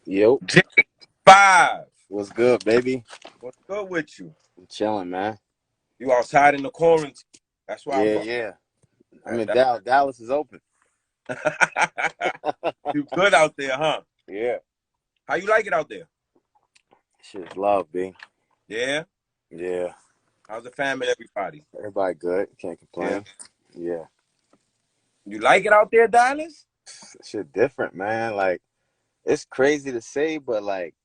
Yo, J5. what's good, baby? What's good with you? I'm chilling, man. You outside in the quarantine. That's why I'm Yeah, talking. yeah. I'm That, in Dallas. Dallas is open. that. You good out there, huh? Yeah. How you like it out there? Shit's love, B. Yeah. Yeah. How's the family, everybody? Everybody good. Can't Yeah. complain. Yeah. You like it out there, Dallas? Shit different, man. Like, it's crazy to say, but like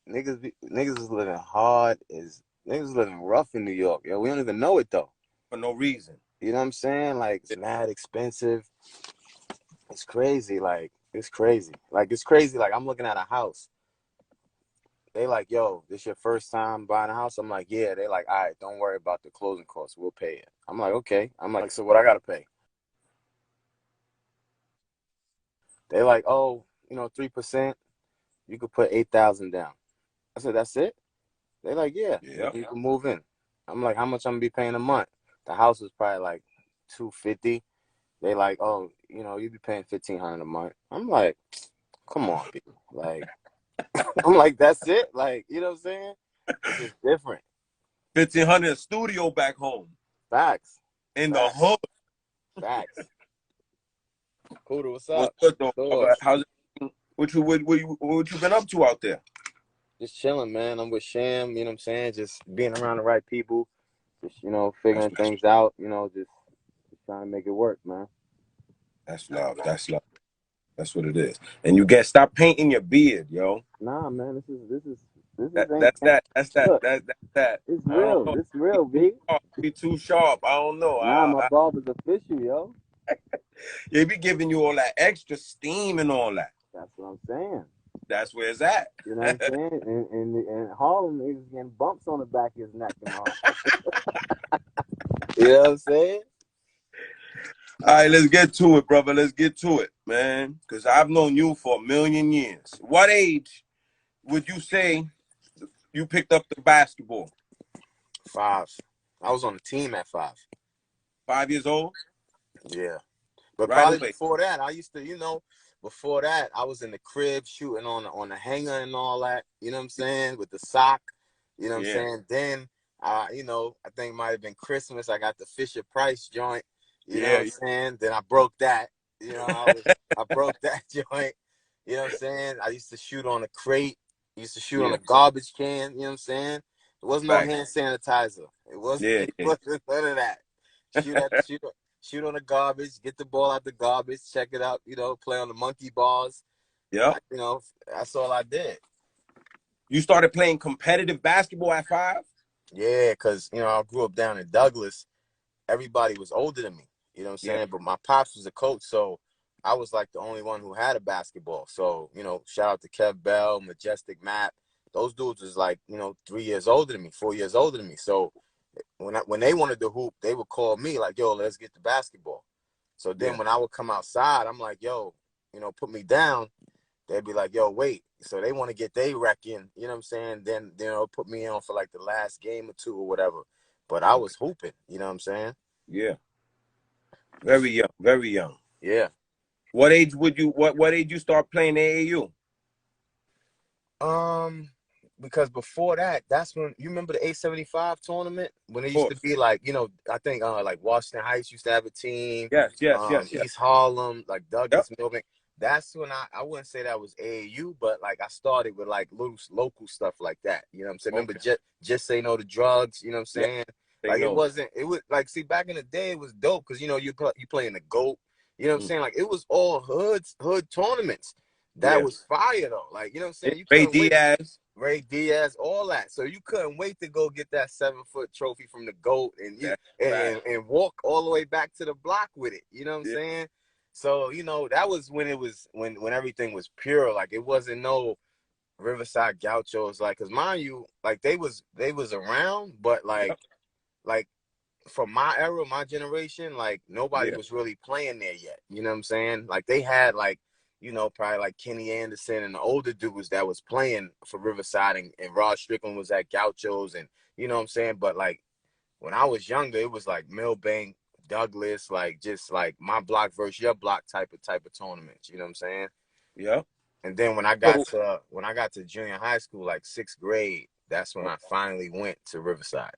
niggas is living hard, niggas is living rough in New York. Yo, we don't even know it though. For no reason. You know what I'm saying? Like, it's mad expensive. It's crazy. Like, it's crazy. Like, I'm looking at a house. They like, yo, this your first time buying a house? I'm like, yeah. They like, all right, don't worry about the closing costs. We'll pay it. I'm like, okay. I'm like, so what I gotta pay? They like, oh, 3%. You could put 8,000 down. I said, that's it? They like, yeah, Yeah. you can move in. I'm like, how much I'm gonna be paying a month? The house was probably like 250. They like, oh, you be paying 1,500 a month. I'm like, come on, people. Like, I'm like, that's it? Like, you know what I'm saying? It's just different. 1,500 studio back home. Facts. In the Facts. hood. Facts. Cooter, what's What's up? good though? Doors. How's it? What you been up to out there? Just chilling, man. I'm with Sham, you know what I'm saying? Just being around the right people, just, That's figuring things out, just trying to make it work, man. that's love. That's love. That's what it is. And you get stop painting your beard, yo. Nah, man, this That ain't, that's that. That's that. look, That's that. it's I don't real. know. It's real, B. Be too sharp. I don't know. Nah, my barber's official, yo. They be giving you all that extra steam and all that. That's what I'm saying. That's where it's at. You know what I'm saying? In Harlem, he was getting bumps on the back of his neck and all. You know what I'm saying? All right, let's get to it, brother. Let's get to it, man. Because I've known you for a million years. What age would you say you picked up the basketball? 5. I was on the team at 5. 5 years old? Yeah. But Right probably away. before that, I used to, before that, I was in the crib shooting on the hanger and all that. You know what I'm saying? With the sock. You know what I'm Yeah. saying? Then, I think it might have been Christmas. I got the Fisher Price joint. You know what Yeah. I'm saying? Then I broke that. I broke that joint. You know what I'm saying? I used to shoot on a crate. Used to shoot on Yeah. a garbage can. You know what I'm saying? There wasn't no Fact. hand sanitizer. It wasn't. Yeah. It Yeah. wasn't none of that. Shoot shoot on the garbage, get the ball out the garbage, check it out, play on the monkey bars. Yep. That's all I did. You started playing competitive basketball at 5? Yeah, because, I grew up down in Douglas. Everybody was older than me, you know what I'm Yeah. saying? But my pops was a coach, so I was like the only one who had a basketball. So, shout out to Kev Bell, Majestic Matt. Those dudes was like, 3 years older than me, 4 years older than me. So when they wanted to hoop, they would call me like, yo, let's get the basketball. So then Yeah. when I would come outside, I'm like, yo, put me down. They'd be like, yo, wait. So they want to get they wreck in, you know what I'm saying? Then, put me on for like the last game or two or whatever. But I was hooping, you know what I'm saying? Yeah. Very young. Very young. Yeah. What age you start playing AAU? Because before that, that's when you remember the 875 tournament when it Of used to course. be like, I think like Washington Heights used to have a team, Yes. East Harlem, like Yep. Douglas, Milbank. That's when I wouldn't say that was AAU, but like I started with like little local stuff like that. You know what I'm saying? Remember Okay. just say no to drugs, you know what I'm Yeah. saying? They Like know. it was like, see, back in the day it was dope because you playing the GOAT, you know what I'm Mm. saying? Like it was all hood tournaments. That Yeah. was fire though. Like, you know what I'm Yeah. saying? You Ray couldn't wait. Diaz. Ray Diaz, all that. So you couldn't wait to go get that 7-foot trophy from the GOAT That's fact. and walk all the way back to the block with it. You know what I'm Yeah. saying? So, that was when it was when everything was pure. Like it wasn't no Riverside Gauchos, like, cause mind you, like they was around, but Yep. like from my era, my generation, like nobody Yeah. was really playing there yet. You know what I'm saying? Like they had like, probably like Kenny Anderson and the older dudes that was playing for Riverside, and Rod Strickland was at Gauchos, and you know what I'm saying? But like when I was younger, it was like Milbank, Douglas, like just like my block versus your block type of tournaments. You know what I'm saying? Yep. And then when I got to junior high school, like 6th grade, that's when I finally went to Riverside.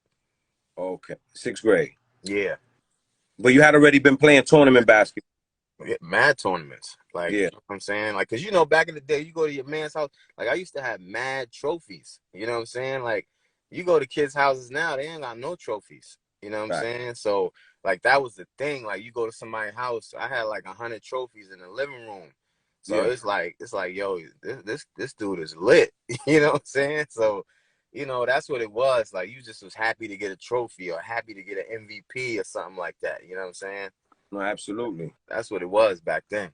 Okay, 6th grade. Yeah. But you had already been playing tournament basketball. Mad tournaments. Like, Yeah. you know what I'm saying? Like, cause you know, back in the day, you go to your man's house, like I used to have mad trophies. You know what I'm saying? Like, you go to kids' houses now, they ain't got no trophies. You know what I'm Right. saying? So, like, that was the thing. Like, you go to somebody's house, I had like 100 trophies in the living room. So Yeah. it's like, yo, this dude is lit. You know what I'm saying? So, you know, that's what it was. Like, you just was happy to get a trophy or happy to get an MVP or something like that. You know what I'm saying? No, absolutely. That's what it was back then.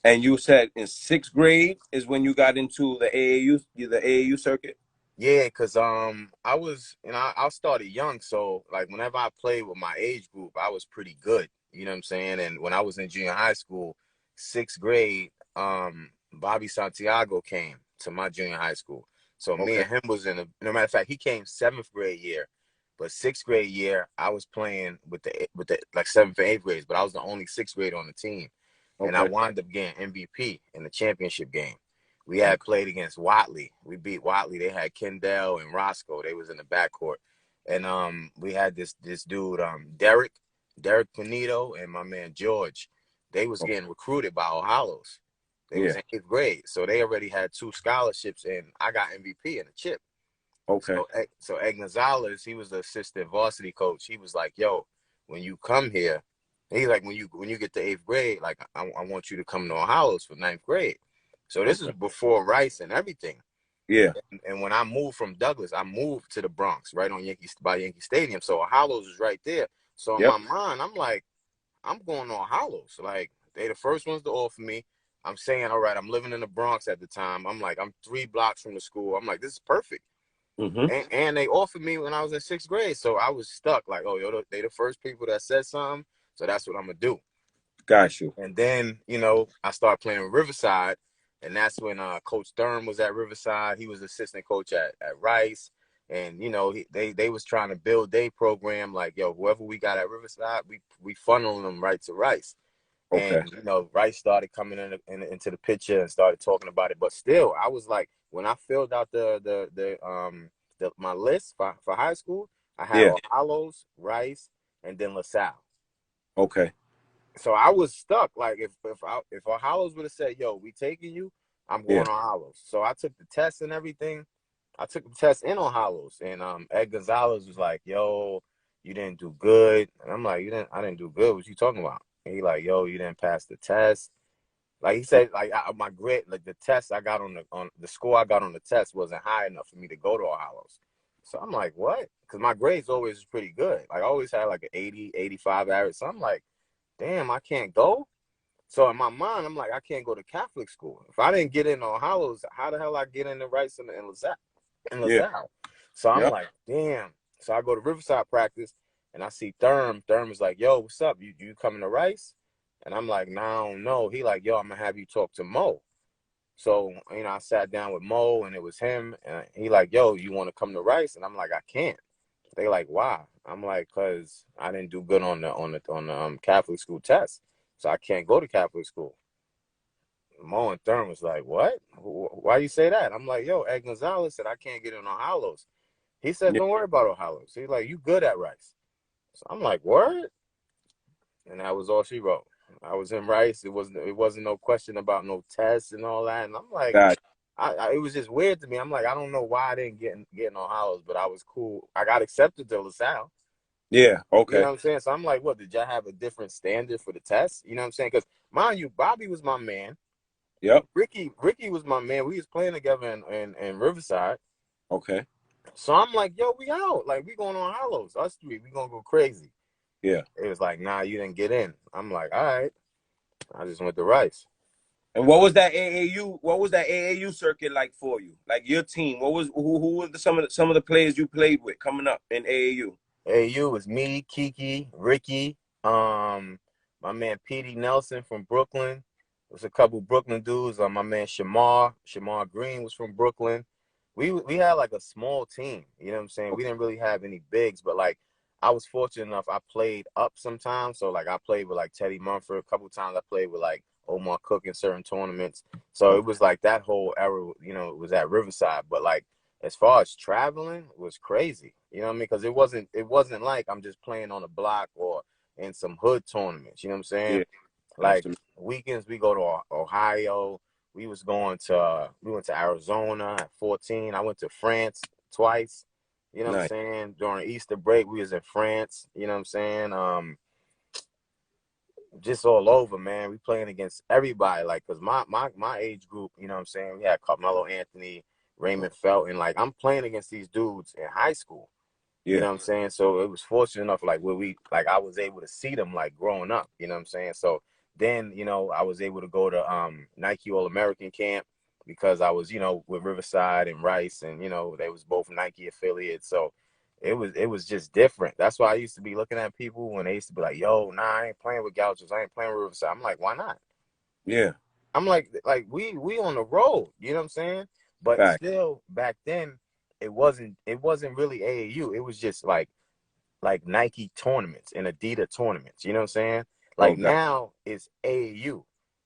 And you said in 6th grade is when you got into the AAU circuit. Yeah, because I was, I started young, so like whenever I played with my age group, I was pretty good. You know what I'm saying? And when I was in junior high school, 6th grade, Bobby Santiago came to my junior high school. So me Okay. and him was in a. No matter of fact, he came 7th grade year, but 6th grade year I was playing with the like 7th and 8th grades, but I was the only 6th grade on the team, and I Okay. wound up getting MVP in the championship game. We had Okay. played against Watley. We beat Watley. They had Kendall and Roscoe. They was in the backcourt. And we had this dude, Derek Pinito, and my man George. They was Okay. getting recruited by O'Hallows. They was Yeah. in 8th grade. So they already had 2 scholarships, and I got MVP and a chip. Okay. So Egg Gonzalez, he was the assistant varsity coach. He was like, yo, when you come here, he's like, when you get to 8th grade, like I want you to come to O'Hallows for 9th grade. So this is Okay. before Rice and everything. Yeah. And when I moved from Douglas, I moved to the Bronx, right on Yankee Stadium. So Hollows is right there. So in Yep. my mind, I'm like, I'm going on Hollows. Like, they the first ones to offer me. I'm saying, all right, I'm living in the Bronx at the time. I'm like, I'm 3 blocks from the school. I'm like, this is perfect. Mm-hmm. And they offered me when I was in 6th grade. So I was stuck. Like, oh, yo, they the first people that said something. So that's what I'm gonna do. Got you. And then, I started playing with Riverside, and that's when Coach Thurm was at Riverside. He was assistant coach at Rice. And, they was trying to build their program like, yo, whoever we got at Riverside, we funneling them right to Rice. Okay. And, Rice started coming into the picture and started talking about it. But still, I was like, when I filled out my list for high school, I had Yeah. all Hollows, Rice, and then LaSalle. Okay. So I was stuck. Like, if our Hollows would have said, "Yo, we taking you," I'm Yeah. going on Hollows. So I took the test and everything. I took the test in on Hollows, and Ed Gonzalez was like, "Yo, you didn't do good," and I'm like, I didn't do good. What you talking about?" And he like, "Yo, you didn't pass the test." Like he said, like my grade, like the test I got on the score I got on the test wasn't high enough for me to go to All Hallows. So I'm like, what? Because my grades always was pretty good. Like I always had like an 80, 85 average. So I'm like, damn, I can't go. So in my mind, I'm like, I can't go to Catholic school. If I didn't get in on Hollows, how the hell I get into Rice and LaSalle? Yeah. So I'm Yep. like, damn. So I go to Riverside practice and I see Thurm. Thurm is like, yo, what's up? You coming to Rice? And I'm like, nah, I don't know. He like, yo, I'm gonna have you talk to Mo. So, I sat down with Mo and it was him. And he like, yo, you want to come to Rice? And I'm like, I can't. They like, why? I'm like, cause I didn't do good on the Catholic school test, so I can't go to Catholic school. Mo and Thurm was like, what? Why you say that? I'm like, yo, Ed Gonzalez said I can't get in on Hollows. He said, Yeah. don't worry about Hollows. He's like, you good at Rice. So I'm like, what? And that was all she wrote. I was in Rice. It wasn't no question about no tests and all that. And I'm like, Got it was just weird to me. I'm like, I don't know why I didn't get on Hollows, but I was cool. I got accepted to LaSalle. you. Yeah. You know Okay. what I'm saying? So I'm like, what, did y'all have a different standard for the test? You know what I'm saying? Because mind you, Bobby was my man. Yep. Ricky was my man. We was playing together in Riverside. Okay. So I'm like, yo, we out. Like, we going on Hollows. Us three, we gonna go crazy. Yeah. It was like, nah, you didn't get in. I'm like, all right. I just went to Rice. And what was that AAU? What was that AAU circuit like for you? Like your team? Who were some of the players you played with coming up in AAU? AAU was me, Kiki, Ricky, my man Petey Nelson from Brooklyn. There was a couple Brooklyn dudes. My man Shamar Green was from Brooklyn. We had like a small team. You know what I'm saying? We Okay. didn't really have any bigs, but like I was fortunate enough. I played up sometimes. So like I played with like Teddy Mumford. A couple times I played with like Omar Cook in certain tournaments. So it was like that whole era, you know, it was at Riverside. But like as far as traveling, it was crazy. You know what I mean? Because it wasn't like I'm just playing on a block or in some hood tournaments. You know what I'm saying? Yeah. Like weekends we go to Ohio. We went to Arizona at 14. I went to France twice. You know what I'm Nice. saying? During Easter break, we was in France. You know what I'm saying? Just all over, man. We playing against everybody. Like, cause my age group, you know what I'm saying? We had Carmelo Anthony, Raymond Felton. Like, I'm playing against these dudes in high school. You Yeah. know what I'm saying? So it was fortunate enough, like I was able to see them like growing up. You know what I'm saying? So then, you know, I was able to go to Nike All American camp because I was, you know, with Riverside and Rice, and you know, they was both Nike affiliates. So it was just different. That's why I used to be looking at people when they used to be like, "Yo, nah, I ain't playing with Gauchos. I ain't playing with Riverside." I'm like, "Why not?" Yeah. I'm like we on the road. You know what I'm saying? But Fact. still, back then, it wasn't really AAU. It was just like Nike tournaments and Adidas tournaments. You know what I'm saying? Oh, Like God. now it's AAU,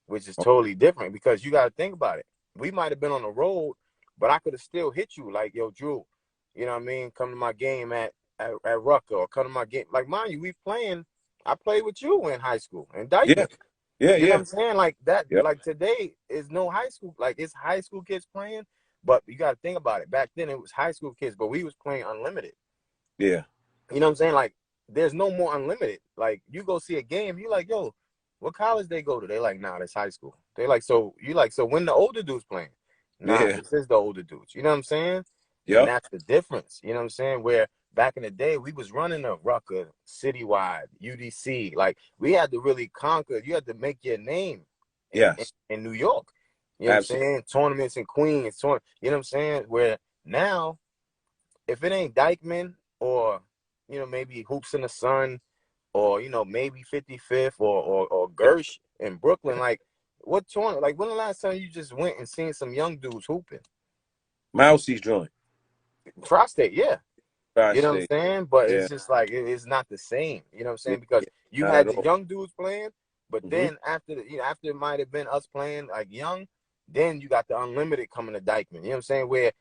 which is Oh, totally different because you got to think about it. We might have been on the road, but I could have still hit you like, "Yo, Drew, you know what I mean? Come to my game at Rucker, or come to my game." Like, mind you, I played with you in high school in yeah. Dyckman. Yeah. You know what Yeah. I'm saying? Like that, Yep. like today is no high school. Like it's high school kids playing, but you got to think about it. Back then it was high school kids, but we was playing unlimited. Yeah. You know what I'm saying? Like, there's no more unlimited. Like, you go see a game, you like, "Yo, what college they go to?" They like, "Nah, that's high school." They like, so when the older dudes playing? Nah, Yeah. this is the older dudes. You know what I'm saying? And Yep. that's the difference. You know what I'm saying? Where back in the day, we was running a Rucker, Citywide, UDC. Like, we had to really conquer. You had to make your name Yes. in New York. You know what I'm Absolutely. saying? Tournaments in Queens. You know what I'm saying? Where now, if it ain't Dyckman or, you know, maybe Hoops in the Sun, or, you know, maybe 55th or Yeah. Gersh in Brooklyn, like, what tournament? Like, when the last time you just went and seen some young dudes hooping? Mousie's joint. Tri-State, yeah. You know what I'm Tri-State. saying? But Yeah. it's just like it's not the same. You know what I'm Yeah. saying? Because Yeah. you Not at had the all. young dudes playing, but Mm-hmm. then after it might have been us playing like young, then you got the unlimited coming to Dyckman. You know what I'm saying? Where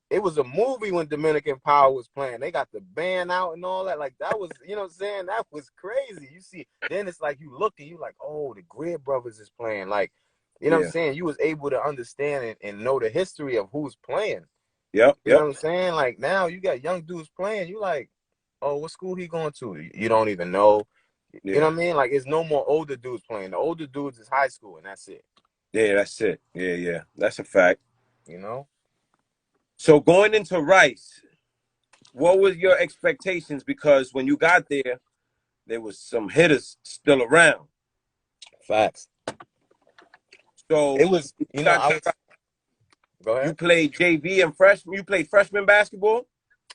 it was a movie when Dominican Power was playing. They got the band out and all that. Like, that was, you know what I'm saying? That was crazy. You see, then it's like you look and you like, "Oh, the Grid Brothers is playing." Like, you know what I'm Yeah. saying? You was able to understand and know the history of who's playing. Yep. You know Yep. what I'm saying? Like, now you got young dudes playing. You like, "Oh, what school he going to?" You don't even know. You know Yeah. what I mean? Like, it's no more older dudes playing. The older dudes is high school, and that's it. Yeah. That's it. Yeah. Yeah. That's a fact. You know? So going into Rice, what was your expectations? Because when you got there was some hitters still around. Facts. So It was, you you know, got to Rice, go you ahead. played JV and freshman. You played freshman basketball.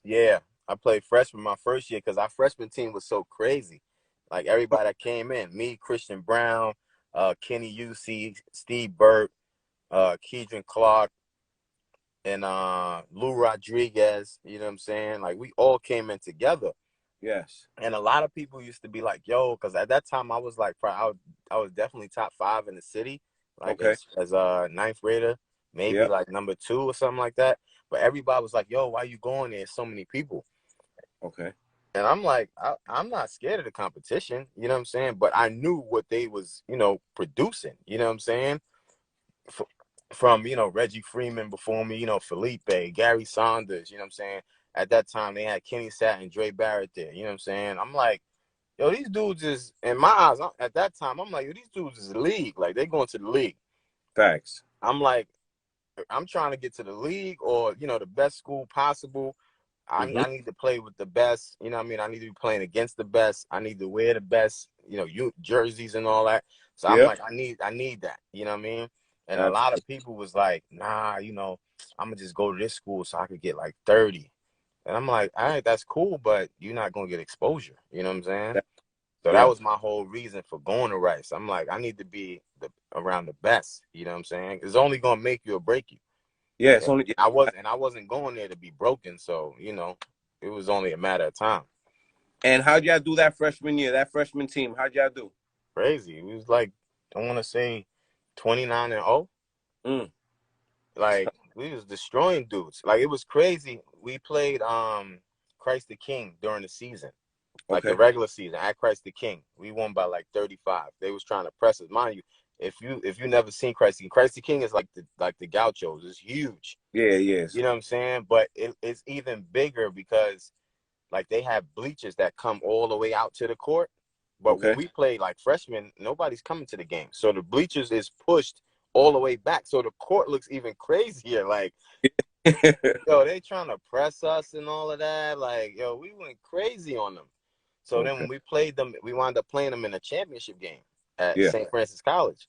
Yeah, I played freshman my first year because our freshman team was so crazy. Like, everybody that came in, me, Christian Brown, Kenny UC, Steve Burt, Keedron Clark, and Lou Rodriguez. You know what I'm saying? Like, we all came in together. Yes. And a lot of people used to be like, "Yo," because at that time I was like, I was definitely top 5 in the city, like Okay. as a ninth grader, maybe Yep. like number 2 or something like that. But everybody was like, "Yo, why you going there? So many people." Okay. And I'm like, I'm not scared of the competition, you know what I'm saying? But I knew what they was, you know, producing, you know what I'm saying? F- From, you know, Reggie Freeman before me, you know, Felipe, Gary Saunders, you know what I'm saying? At that time, they had Kenny Satt and Dre Barrett there, you know what I'm saying? I'm like, "Yo, these dudes is," in my eyes, at that time, I'm like, "Yo, these dudes is the league. Like, they going to the league." Facts. I'm like, I'm trying to get to the league or, you know, the best school possible. Mm-hmm. I need to play with the best. You know what I mean? I need to be playing against the best. I need to wear the best, you know, jerseys and all that. So I'm Yep. like, I need that. You know what I mean? And a lot Absolutely. of people was like, "Nah, you know, I'm gonna just go to this school so I could get like 30." And I'm like, "All right, that's cool, but you're not gonna get exposure." You know what I'm saying? So that Yeah. was my whole reason for going to Rice. I'm like, I need to be around the best. You know what I'm saying? It's only gonna make you or break you. Yeah. It's And only. I wasn't going there to be broken, so, you know, it was only a matter of time. And how'd y'all do that freshman year? That freshman team, how'd y'all do? Crazy. It was like, I want to say 29-0. Mm. Like, we was destroying dudes. Like, it was crazy. We played Christ the King during the season. Like the Okay. regular season at Christ the King. We won by like 35. They was trying to press us. Mind you, if you never seen Christ the King is like the Gauchos. It's huge. Yeah, yes. You know what I'm saying? But it's even bigger because like they have bleachers that come all the way out to the court. But when Okay. we play like freshmen, nobody's coming to the game. So the bleachers is pushed all the way back. So the court looks even crazier. Like, yo, they trying to press us and all of that. Like, yo, we went crazy on them. So then Okay. when we played them, we wound up playing them in a championship game at Yeah. St. Francis College.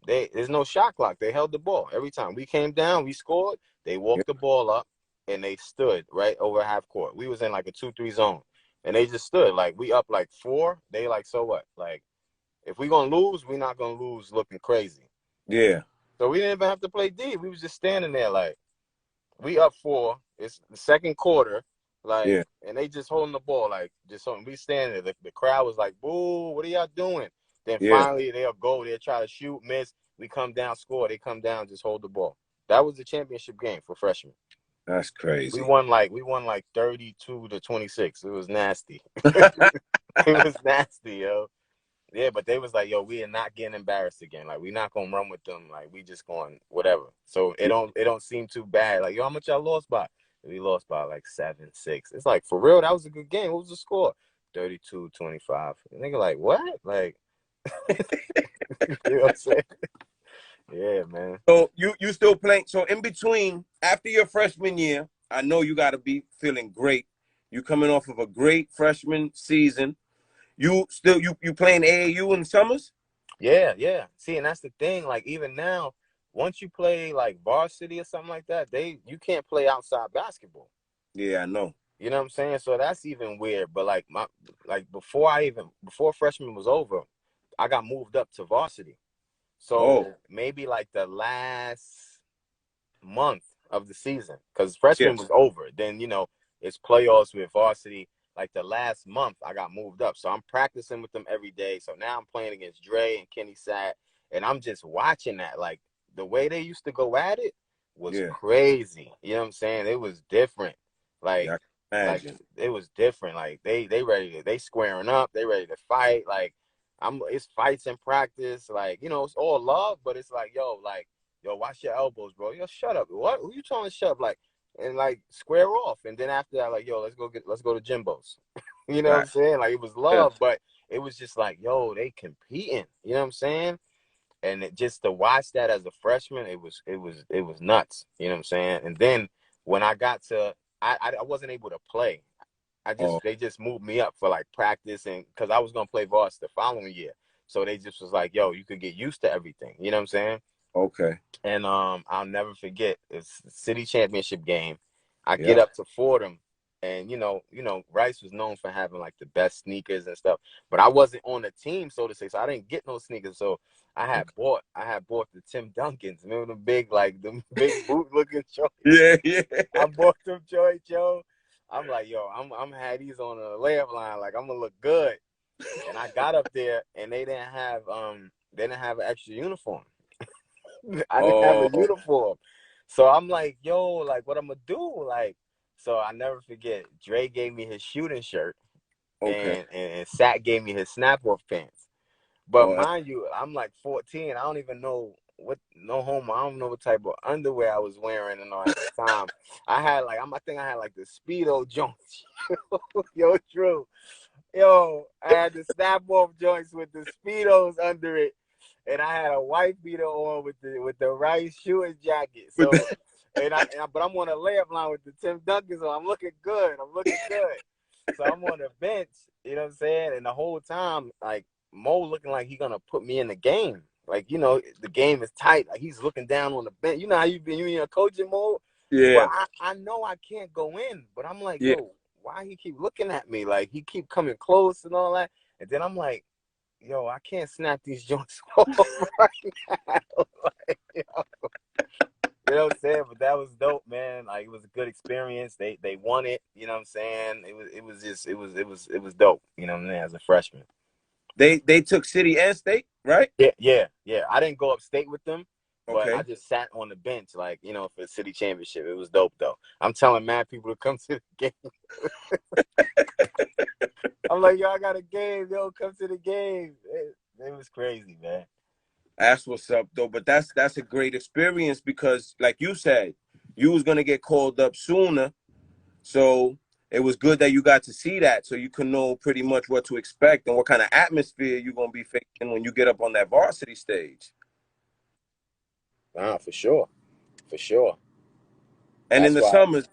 There's no shot clock. They held the ball every time. We came down, we scored. They Yeah. walked the ball up, and they stood right over half court. We was in like a 2-3 zone, and they just stood. Like, we up like 4. They like, so what? Like, if we gonna lose, we not gonna lose looking crazy. Yeah. So we didn't even have to play D. We was just standing there like, we up 4. It's the second quarter. Like, Yeah. and they just holding the ball, like, just something. We standing there. The crowd was like, boo, what are y'all doing? Then Yeah. finally they'll go, they'll try to shoot, miss. We come down, score. They come down, just hold the ball. That was the championship game for freshmen. That's We crazy. won like 32-26. It was nasty. It was nasty, yo. Yeah, but they was like, yo, we are not getting embarrassed again. Like, we not gonna run with them. Like, we just going whatever. So it don't seem too bad. Like, yo, how much y'all lost by? We lost by like 7-6. It's like, for real, that was a good game. What was the score? 32-25. And nigga like, what? Like, you know what I'm saying? Yeah, man. So you still playing? So in between, after your freshman year, I know you got to be feeling great. You coming off of a great freshman season. You still you playing AAU in the summers? Yeah, yeah. See, and that's the thing. Like, even now, once you play like varsity or something like that, you can't play outside basketball. Yeah, I know. You know what I'm saying? So that's even weird. But like before freshman was over, I got moved up to varsity. Oh, So maybe like the last month of the season, because yeah. freshman was over. Then, it's playoffs with varsity. Like the last month, I got moved up. So I'm practicing with them every day. So now I'm playing against Dre and Kenny Satt, and I'm just watching that. Like, the way they used to go at it was Yeah. crazy. You know what I'm saying? It was different. Like, Yeah, I can like imagine. it was different. Like they squaring up. They ready to fight. Like, it's fights in practice. Like, it's all love, but it's like, yo, watch your elbows, bro. Yo, shut up. What? Who you trying to shut up? Like, and like square off. And then after that, like, yo, let's go to Jimbo's. You know what I'm Right. saying? Like, it was Yeah. love, but it was just like, yo, they competing. You know what I'm saying? And just to watch that as a freshman, it was nuts. You know what I'm saying? And then when I got to, I wasn't able to play. Oh, They just moved me up for like practice, and because I was gonna play varsity the following year. So they just was like, yo, you could get used to everything. You know what I'm saying? okay. And I'll never forget, it's the city championship game. I get Yeah. up to Fordham, and Rice was known for having like the best sneakers and stuff, but I wasn't on the team, so to say, so I didn't get no sneakers. So I had bought the Tim Duncans. Remember the big boot looking joints? Yeah, yeah. I bought them joints, yo. I'm like, yo, I'm had these on a layup line, like I'm gonna look good. And I got up there, and they didn't have an extra uniform. I didn't have a Oh, uniform. So I'm like, yo, like, what I'm gonna do? Like, so I never forget, Dre gave me his shooting shirt, okay. and Sat gave me his snap off pants. But Oh, mind you, I'm like 14. I don't even know no homo. I don't know what type of underwear I was wearing and all at the time. I think I had like the Speedo joints. Yo, true. Yo, I had the snap off joints with the Speedos under it, and I had a white beater on with the Rice shooting jacket. but So, but I'm on a layup line with the Tim Duncans on. I'm looking good. So I'm on the bench. You know what I'm saying? And the whole time, like, Mo looking like he gonna put me in the game. Like, the game is tight. Like, he's looking down on the bench. You know how you in a coaching mode. But yeah, I know I can't go in. But I'm like, yeah. yo, why he keep looking at me? Like, he keep coming close and all that. And then I'm like, yo, I can't snap these joints off right now. Like, you know what I'm saying? But that was dope, man. Like, it was a good experience. They won it. You know what I'm saying? It was dope. You know what I'm saying? As a freshman. They took city and state, right? Yeah. I didn't go upstate with them, but I Okay. just sat on the bench, like, for the city championship. It was dope, though. I'm telling mad people to come to the game. I'm like, yo, I got a game. Yo, come to the game. It was crazy, man. That's what's up, though. But that's a great experience because, like you said, you was gonna get called up sooner, so it was good that you got to see that, so you can know pretty much what to expect and what kind of atmosphere you're gonna be facing when you get up on that varsity stage. Ah, for sure. For sure. And in That's the why. summers,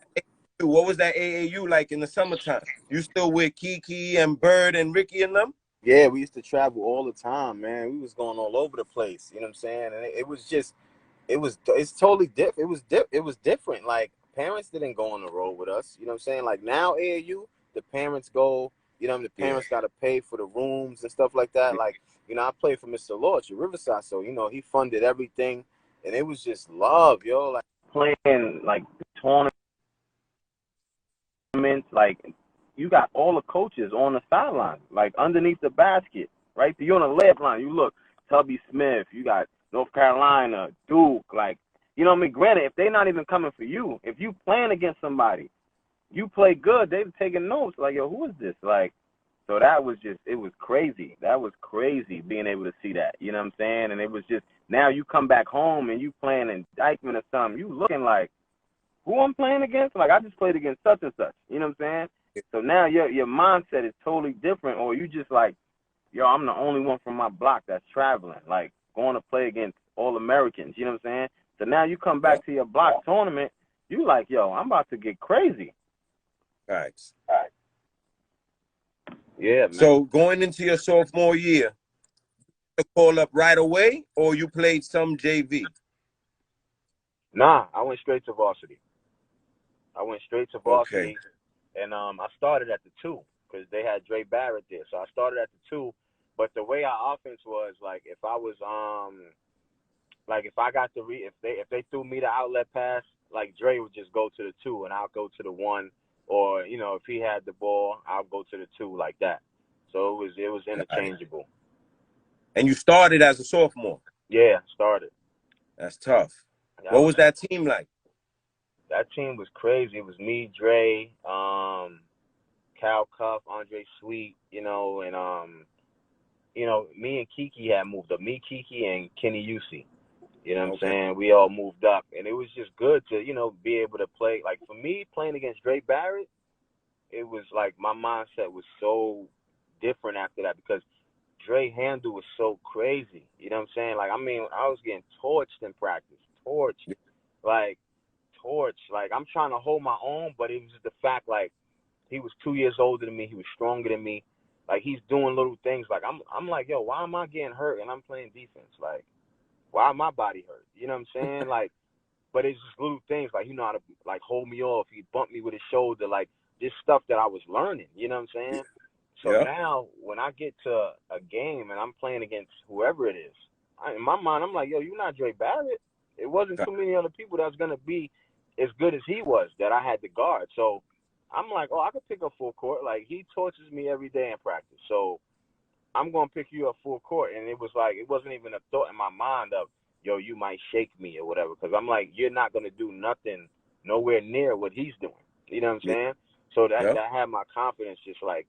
what was that AAU like in the summertime? You still with Kiki and Bird and Ricky and them? Yeah, we used to travel all the time, man. We was going all over the place. You know what I'm saying? And it was just, it's totally different. It was different. Like, parents didn't go on the road with us. You know what I'm saying? Like, now AAU, the parents go. The Yeah. parents got to pay for the rooms and stuff like that. Like, I played for Mr. Lorch at Riverside, so he funded everything, and it was just love, yo. Like, playing like tournaments, like, you got all the coaches on the sideline, like underneath the basket, right? So you're on the left line. You look, Tubby Smith. You got North Carolina, Duke, like. You know what I mean? Granted, if they're not even coming for you, if you playing against somebody, you play good, they've taken notes. Like, yo, who is this? Like, so that was just, it was crazy. That was crazy being able to see that. You know what I'm saying? And it was just, now you come back home and you playing in Dyckman or something, you looking like, who I'm playing against? Like, I just played against such and such. You know what I'm saying? So now your mindset is totally different, or you just like, yo, I'm the only one from my block that's traveling, like going to play against all Americans. You know what I'm saying? So now you come Yeah. back to your block tournament, you like, yo, I'm about to get crazy. Right. Yeah, man. So going into your sophomore year, you call up right away, or you played some JV? Nah, I went straight to varsity. Okay. And I started at the two because they had Dre Barrett there. So I started at the two, but the way our offense was, like, if I was like, if I got if they threw me the outlet pass, like, Dre would just go to the two and I'll go to the one, or if he had the ball, I'll go to the two, like that. So it was Got it. interchangeable. And you started as a sophomore. Yeah, started. That's tough. What Yep. was that team like? That team was crazy. It was me, Dre, Cal Cuff, Andre Sweet, and me and Kiki had moved up. Me, Kiki, and Kenny Usey. You know what I'm Okay. saying? We all moved up, and it was just good to be able to play. Like, for me, playing against Dre Barrett, it was like my mindset was so different after that because Dre handle was so crazy. You know what I'm saying? Like, I mean, I was getting torched in practice, torched, like torched. Like, I'm trying to hold my own, but it was just the fact, like, he was 2 years older than me. He was stronger than me. Like, he's doing little things. Like, I'm like, yo, why am I getting hurt and I'm playing defense? Like, why my body hurt? You know what I'm saying? Like, but it's just little things. Like, how to, like, hold me off. He bumped me with his shoulder. Like, this stuff that I was learning. You know what I'm saying? So Yeah. now when I get to a game and I'm playing against whoever it is, in my mind, I'm like, yo, you're not Dre Barrett. It wasn't too many other people that was going to be as good as he was that I had to guard. So I'm like, oh, I could pick up full court. Like, he tortures me every day in practice. So I'm going to pick you up full court. And it was like, it wasn't even a thought in my mind of, yo, you might shake me or whatever. Because I'm like, you're not going to do nothing nowhere near what he's doing. You know what I'm Yeah. saying? So that Yeah. had my confidence just, like,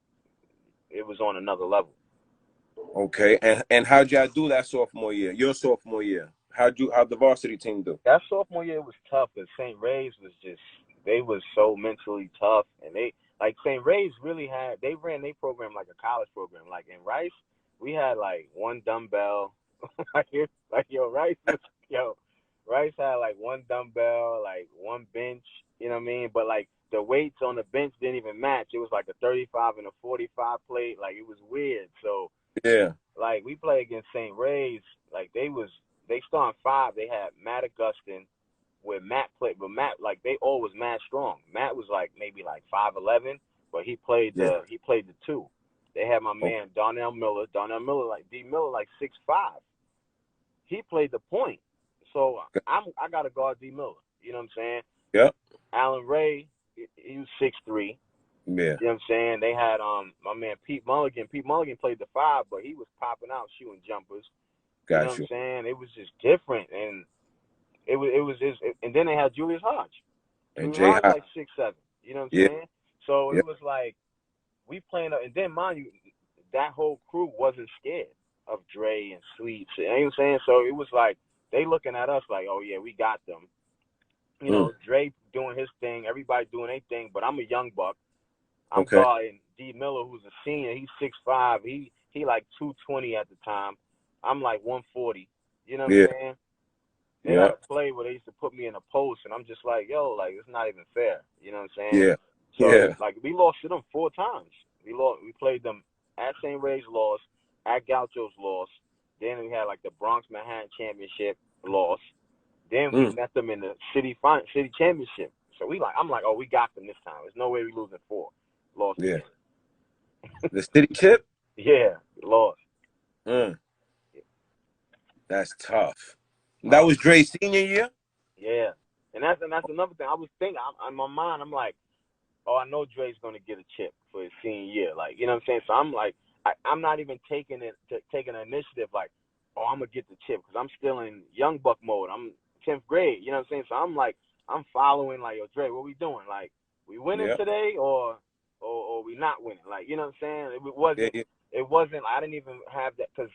it was on another level. Okay. And how'd y'all do that sophomore year? Your sophomore year? How'd the varsity team do? That sophomore year was tough because St. Ray's was just, they was so mentally tough. And like, St. Ray's really they ran their program like a college program. Like, in Rice, we had like one dumbbell. Yo, Rice had like one dumbbell, like one bench, you know what I mean? But like the weights on the bench didn't even match. It was like a 35 and a 45 plate. Like, it was weird. So, Yeah. like, we play against St. Ray's, like, they started five. They had Matt Augustin, where Matt played, but Matt, like, they all was mad strong. Matt was like maybe like 5'11", but he played Yeah. the two. They had my Oh, man Donnell Miller, like D Miller, like 6'5". He played the point, so I gotta guard D Miller. You know what I'm saying? yeah. Allen Ray, he was 6'3". Yeah. You know what I'm saying? They had my man Pete Mulligan. Pete Mulligan played the 5, but he was popping out shooting jumpers. You know what Got I'm you. saying? It was just different, and and then they had Julius Hodge. And Julius Jay Hodge Hot. like 6'7". You know what I'm Yeah. saying? So Yeah. it was like we playing, and then mind you, that whole crew wasn't scared of Dre and Sweets. You know what I'm saying? So it was like they looking at us like, oh yeah, we got them. You Mm. know, Dre doing his thing, everybody doing their thing, but I'm a young buck. I'm Okay. guarding D Miller, who's a senior. He's 6'5". He like 220 at the time. I'm like 140. You know what I'm Yeah. saying? They had Yeah. a play where they used to put me in a post, and I'm just like, yo, like it's not even fair. You know what I'm saying? Yeah. So Yeah. like we lost to them 4 times. We played them at St. Ray's, lost, at Gaucho's, lost. Then we had like the Bronx Manhattan Championship, lost. Then we Mm. met them in the city championship. So I'm like, oh, we got them this time. There's no way we losing 4. Lost Yeah. again. The city chip? Yeah, lost. Mm. That's tough. That Oh, was Dre's senior year? yeah. And that's another thing. I was thinking, in my mind, I'm like, oh, I know Dre's gonna get a chip for his senior year. Like, you know what I'm saying? So I'm like, I'm not even taking an initiative like, oh, I'm gonna get the chip because I'm still in young buck mode. I'm 10th grade. You know what I'm saying? So I'm like, I'm following like, yo, Dre, what we doing? Like, we winning Yeah. today or we not winning? Like, you know what I'm saying? Yeah. Yeah. It wasn't. I didn't even have that because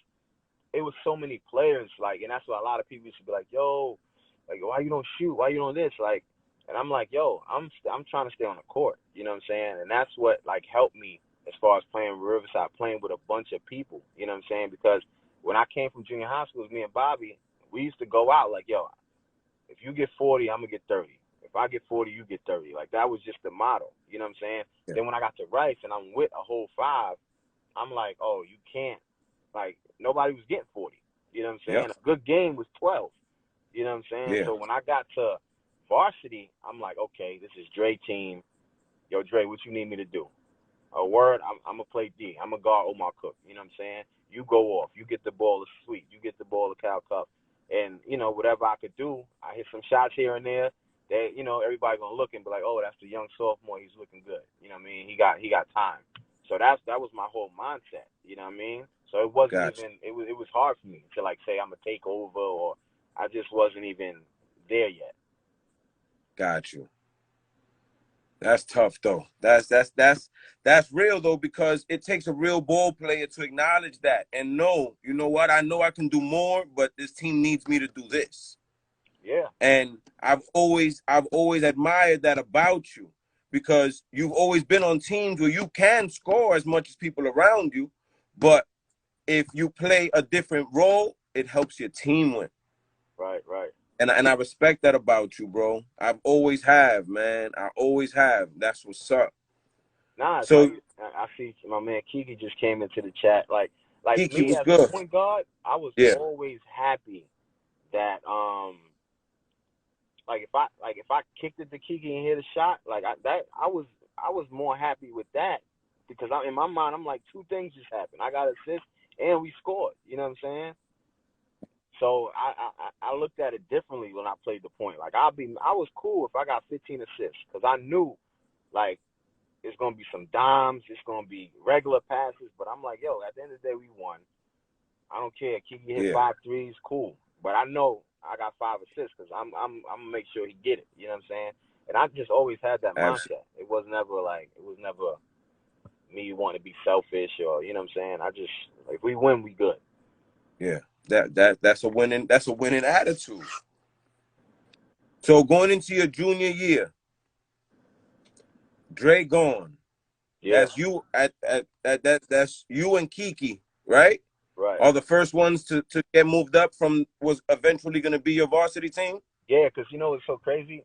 it was so many players. Like, and that's why a lot of people should be like, yo, like, why you don't shoot? Why you don't this? Like, and I'm like, yo, I'm trying to stay on the court. You know what I'm saying? And that's what like helped me as far as playing Riverside, playing with a bunch of people. You know what I'm saying? Because when I came from junior high school, me and Bobby, we used to go out like, yo, if you get 40, I'm gonna get 30. If I get 40, you get 30. Like that was just the motto. You know what I'm saying? Yeah. Then when I got to Rice and I'm with a whole 5, I'm like, oh, you can't. Like nobody was getting 40. You know what I'm Yep. saying? A good game was 12. You know what I'm saying? Yeah. So when I got to varsity, I'm like, okay, this is Dre team. Yo, Dre, what you need me to do? A word, I'm gonna play D. I'm gonna guard Omar Cook. You know what I'm saying? You go off. You get the ball to Sweet. You get the ball to Cal Cup. And you know whatever I could do, I hit some shots here and there. That everybody gonna look and be like, oh, that's the young sophomore. He's looking good. You know what I mean? He got time. So that was my whole mindset. You know what I mean? So it wasn't Gotcha. even. It was hard for me to like say I'm gonna take over, or I just wasn't even there yet. Got you. That's tough though. That's real though, because it takes a real ball player to acknowledge that and know, you know what, I know I can do more, but this team needs me to do this. Yeah. And I've always admired that about you, because you've always been on teams where you can score as much as people around you, but if you play a different role, it helps your team win. Right. Right. And I respect that about you, bro. I've always have, man. I always have. That's what's up. Nah, it's like So I see my man Kiki just came into the chat. Like Kiki me was as a good. point guard, I was Yeah. always happy that if I kicked it to Kiki and hit a shot, I was more happy with that because in my mind I'm like 2 things just happened. I got an assist and we scored. You know what I'm saying? So I looked at it differently when I played the point. Like I was cool if I got 15 assists because I knew like it's gonna be some dimes, it's gonna be regular passes, but I'm like, yo, at the end of the day we won. I don't care. Kiki hit Yeah. 5 threes, cool. But I know I got 5 assists because I'm gonna make sure he get it. You know what I'm saying? And I just always had that Absolutely. mindset. It was never me wanting to be selfish or you know what I'm saying. I just if we win, we good. Yeah. That's a winning attitude. So going into your junior year, Dre gone. Yeah, That's you that's you and Kiki, right? right. Are the first ones to get moved up from was eventually gonna be your varsity team? Yeah, because it's so crazy.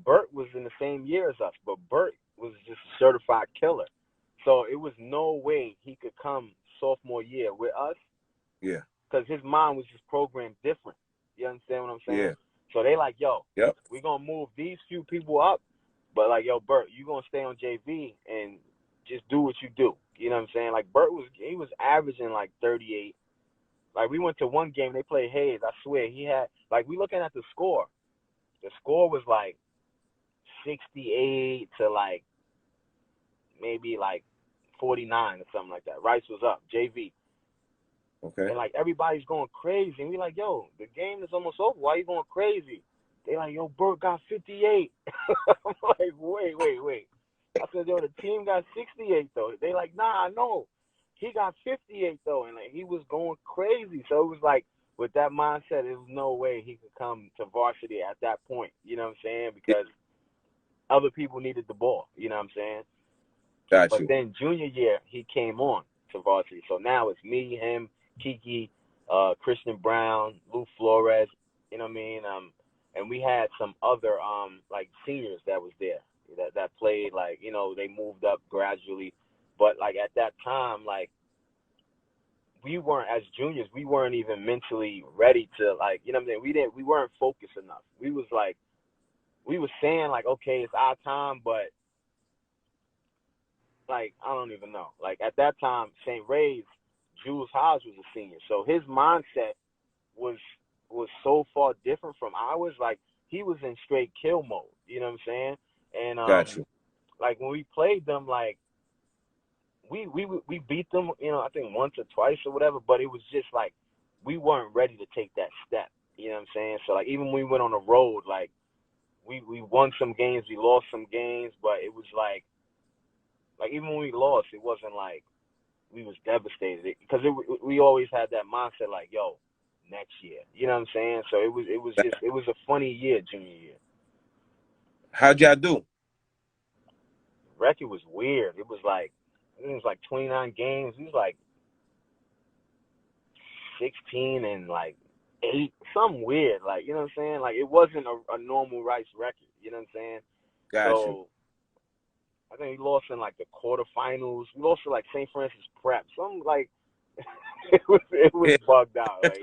Bert was in the same year as us, but Bert was just a certified killer. So it was no way he could come sophomore year with us Yeah. because his mind was just programmed different. You understand what I'm saying? Yeah. So they like, yo, Yep. we're gonna move these few people up, but like, yo, Bert, you gonna stay on JV and just do what you do. You know what I'm saying? Like Bert was averaging like 38. Like we went to one game, they played Hayes. I swear he had like we looking at the score. The score was like 68 to like maybe like 49 or something like that. Rice was up, JV. Okay. And like everybody's going crazy. And we like, yo, the game is almost over. Why you going crazy? They like, yo, Burke got 58. I'm like, wait. I said, yo, the team got 68 though. They like, nah, no. He got 58 though. And like he was going crazy. So it was like with that mindset, there was no way he could come to varsity at that point. You know what I'm saying? Because other people needed the ball. You know what I'm saying? Got But you. then junior year, he came on to varsity. So now it's me, him, Kiki, Christian Brown, Lou Flores, you know what I mean? And we had some other like seniors that was there that played, like, you know, they moved up gradually. But like at that time, like we weren't, as juniors, we weren't even mentally ready to, like, you know what I'm saying? We weren't focused enough. We was saying like, okay, it's our time, but like, I don't even know. Like, at that time, St. Ray's, Jules Hodge was a senior. So his mindset was so far different from ours. Like, he was in straight kill mode. You know what I'm saying? And, Got you. like, when we played them, like, we beat them, you know, I think once or twice or whatever, but it was just, like, we weren't ready to take that step. You know what I'm saying? So, like, even when we went on the road, like, we won some games, we lost some games, but it was, like, even when we lost, it wasn't like we was devastated because we always had that mindset like, yo, next year. You know what I'm saying? So it was a funny year, junior year. How'd y'all do? Record was weird. It was like 29 games. It was like 16 and like 8, something weird. Like, you know what I'm saying? Like, it wasn't a normal Rice record. You know what I'm saying? Got you. So I think we lost in like the quarterfinals. We lost to like St. Francis Prep. Some like it was Yeah. bugged out. Like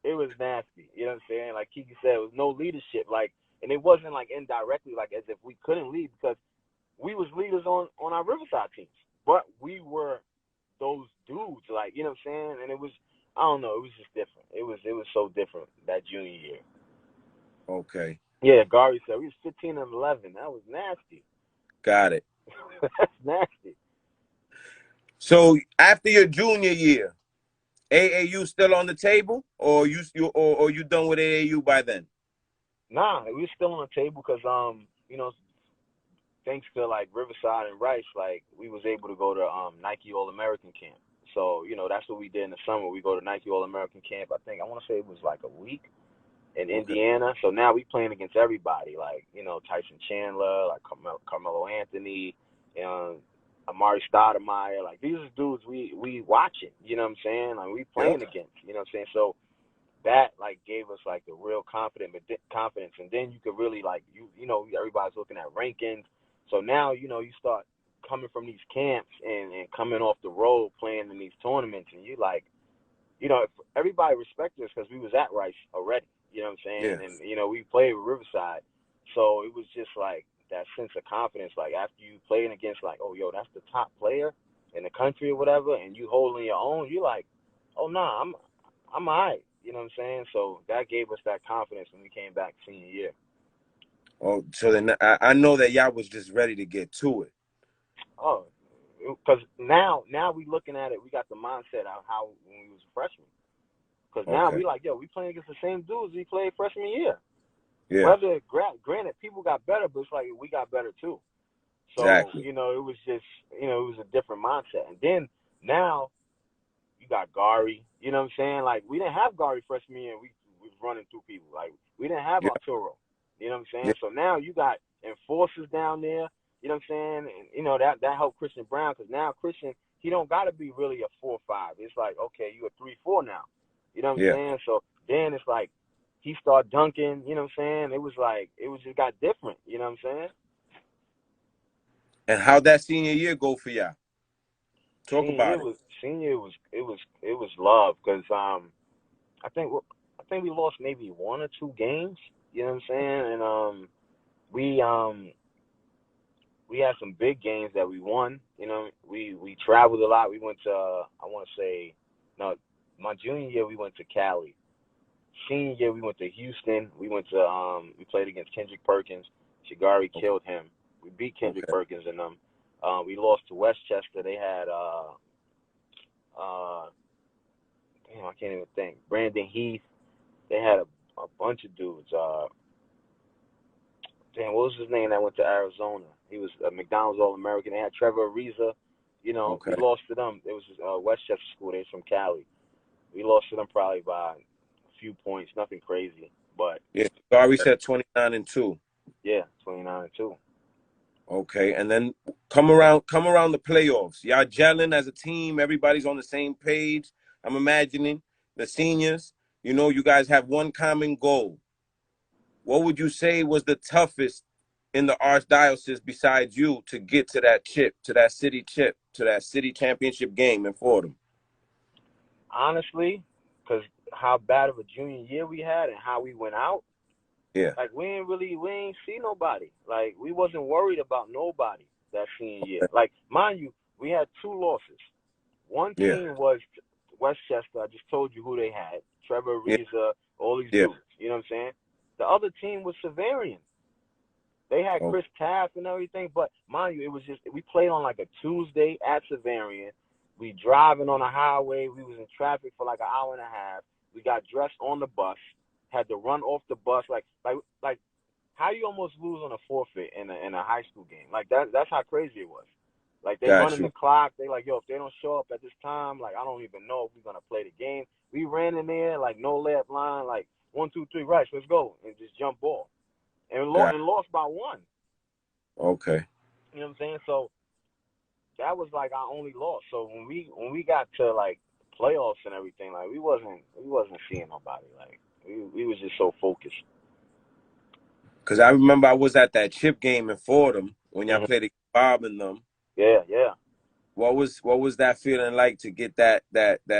it was nasty. You know what I'm saying? Like Kiki said, it was no leadership. Like, and it wasn't like indirectly like as if we couldn't lead because we was leaders on our Riverside teams, but we were those dudes. Like, you know what I'm saying? And it was, I don't know. It was just different. It was so different that junior year. Okay. Yeah, Gary said we was 15 and 11. That was nasty. Got it. That's nasty. So after your junior year, AAU still on the table, or you done with AAU by then? Nah, we were still on the table because you know, thanks to like Riverside and Rice, like we was able to go to Nike All American camp. So, you know, that's what we did in the summer. We go to Nike All American camp. I think I want to say it was like a week in Okay. Indiana. So now we playing against everybody, like, you know, Tyson Chandler, like Carmelo Anthony, you know, Amari Stoudemire. Like, these are dudes we watching. You know what I'm saying? Like, we Yep. playing against. You know what I'm saying? So that like gave us like the real confidence, and then you could really like you know, everybody's looking at rankings. So now, you know, you start coming from these camps and coming off the road playing in these tournaments, and you like, you know, everybody respected us because we was at Rice already. You know what I'm saying? Yeah. And you know, we played with Riverside, so it was just like that sense of confidence. Like after you playing against like, oh yo, that's the top player in the country or whatever, and you holding your own, you like, oh nah, I'm alright. You know what I'm saying? So that gave us that confidence when we came back senior year. Oh, so then I know that y'all was just ready to get to it. Oh, because now we looking at it, we got the mindset of how when we was freshmen. Because now Okay. we like, yo, we playing against the same dudes we played freshman year. Yeah. Whether granted, people got better, but it's like we got better too. So, Exactly. you know, it was just, you know, it was a different mindset. And then now you got Gary. You know what I'm saying? Like, we didn't have Gary freshman year. We was running through people. Like, we didn't have Yeah. Arturo. You know what I'm Yeah. saying? So now you got enforcers down there. You know what I'm saying? And, you know, that helped Christian Brown because now Christian, he don't got to be really a 4-5. It's like, okay, you a 3-4 now. You know what I'm Yeah. saying? So then it's like he started dunking. You know what I'm saying? It was like, it was just got different. You know what I'm saying? And how'd that senior year go for y'all? Talk about it. Senior it was love because I think we lost maybe 1 or 2 games. You know what I'm saying? And we had some big games that we won. You know, we traveled a lot. We went to I want to say no, my junior year we went to Cali. Senior year we went to Houston. We went to we played against Kendrick Perkins. Shigari killed him. We beat Kendrick Okay. Perkins and them. We lost to Westchester. They had damn, I can't even think. Brandon Heath. They had a bunch of dudes. Damn, what was his name that went to Arizona? He was a McDonald's All-American. They had Trevor Ariza. You know, we Okay. lost to them. It was Westchester School. They was from Cali. We lost to them probably by a few points. Nothing crazy, but Yeah. Gary said 29-2. yeah, 29-2. Okay, and then come around the playoffs. Y'all gelling as a team. Everybody's on the same page. I'm imagining the seniors. You know, you guys have one common goal. What would you say was the toughest in the archdiocese besides you to get to that chip, to that city championship game in Fordham? Honestly, because how bad of a junior year we had and how we went out, Yeah. like we ain't see nobody. Like we wasn't worried about nobody that senior year. Like mind you, we had 2 losses. One Yeah. team was Westchester. I just told you who they had. Trevor Yeah. Ariza, all these Yeah. dudes. You know what I'm saying? The other team was Severian. They had Oh, Chris Taft and everything, but mind you, it was just we played on like a Tuesday at Severian. We driving on a highway. We was in traffic for like an hour and a half. We got dressed on the bus. Had to run off the bus like how you almost lose on a forfeit in a high school game. Like that's how crazy it was. Like they got running the you. clock. They like, yo, if they don't show up at this time, like I don't even know if we're gonna play the game. We ran in there like no layup line, like 1, 2, 3, right, let's go, and just jump ball, and Got lost by 1. Okay. You know what I'm saying? So that was like our only loss. So when we got to like playoffs and everything, like we wasn't seeing nobody. Like we was just so focused. Because I remember I was at that chip game in Fordham when y'all Hmm. played against Bob and them. Yeah, yeah. What was that feeling like to get that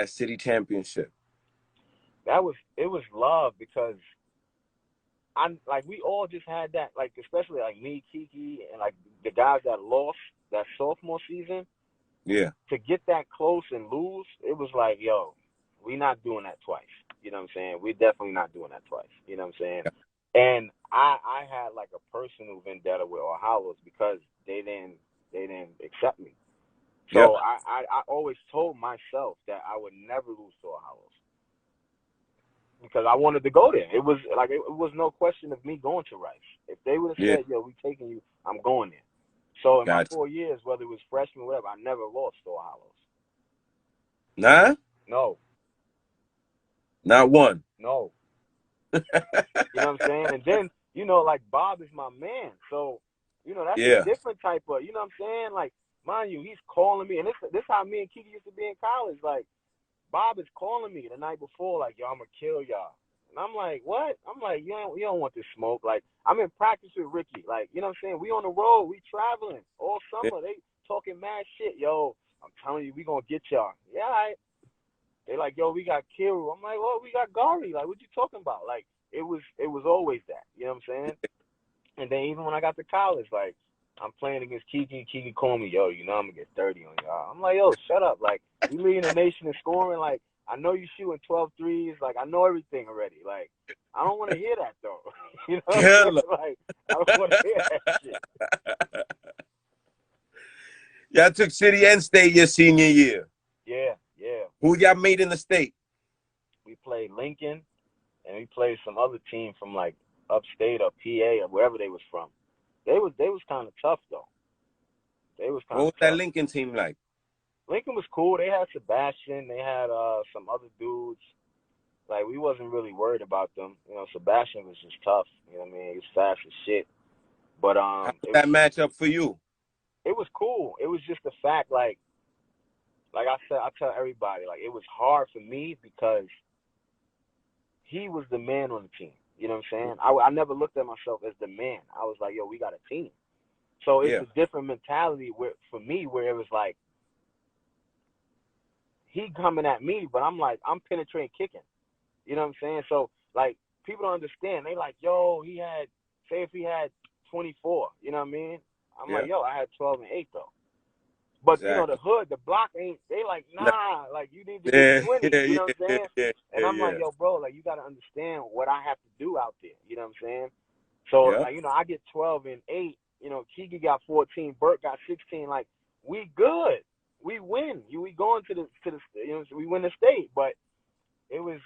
city championship? It was love because I like we all just had that, like especially like me, Kiki, and like the guys that lost that sophomore season, Yeah. to get that close and lose, it was like, yo, we not doing that twice. You know what I'm saying? We're definitely not doing that twice. You know what I'm saying? And I had like a personal vendetta with Ohalos because they didn't accept me. Yep. So I always told myself that I would never lose to Ohalos because I wanted to go there. It was like it was no question of me going to Rice. If they would have Yeah. said, yo, we taking you, I'm going there. So in my Gotcha. 4 years, whether it was freshman or whatever, I never lost to Ohalos. Nah? No, Not one. no. You know what I'm saying? And then, like Bob is my man. So, that's a Yeah. different type of, you know what I'm saying? Like, mind you, he's calling me. And this how me and Kiki used to be in college. Like, Bob is calling me the night before, like, yo, I'm going to kill y'all. And I'm like, what? I'm like, you don't want this smoke. Like, I'm in practice with Ricky. Like, you know what I'm saying? We on the road. We traveling all Yeah. summer. They talking mad shit. Yo, I'm telling you, we going to get y'all. Yeah, all right. They like, yo, we got Kiru. I'm like, well, we got Gary. Like, what you talking about? Like, it was always that. You know what I'm saying? And then even when I got to college, like, I'm playing against Kiki. Kiki called me, yo, I'm gonna get 30 on y'all. I'm like, yo, shut up. Like, we leading the nation in scoring. Like, I know you shooting 12 threes. Like, I know everything already. Like, I don't want to hear that though. You know what I'm Killer. saying? Like, I don't want to hear that shit. Y'all took city and state your senior year. Yeah, yeah. Who y'all made in the state? We played Lincoln, and we played some other team from like upstate or PA or wherever they was from. They was kind of tough though. They was What kind was of that tough. Lincoln team like? Lincoln was cool. They had Sebastian. They had some other dudes. Like we wasn't really worried about them. Sebastian was just tough. You know what I mean? He was fast as shit. But How was that matchup for you? it was cool. It was just the fact, like I said, I tell everybody, like it was hard for me because he was the man on the team. You know what I'm saying? I never looked at myself as the man. I was like, yo, we got a team. So it's Yeah. a different mentality for me where it was like he coming at me, but I'm like, I'm penetrating kicking. You know what I'm saying? So like people don't understand. They like, yo, say if he had 24, you know what I mean? I'm Yeah. like, yo, I had 12 and 8 though. But the Exactly. hood, the block ain't. They like, Nah. nah, like you need to get Yeah. 20. Yeah. You know what I'm Yeah. saying? Yeah. And Yeah. I'm like, Yeah. yo, bro, like you gotta understand what I have to do out there. You know what I'm saying? So Yeah. like, I get 12 and 8. Kiki got 14, Bert got 16. Like, we good. We win. We going to the we win the state. But it was,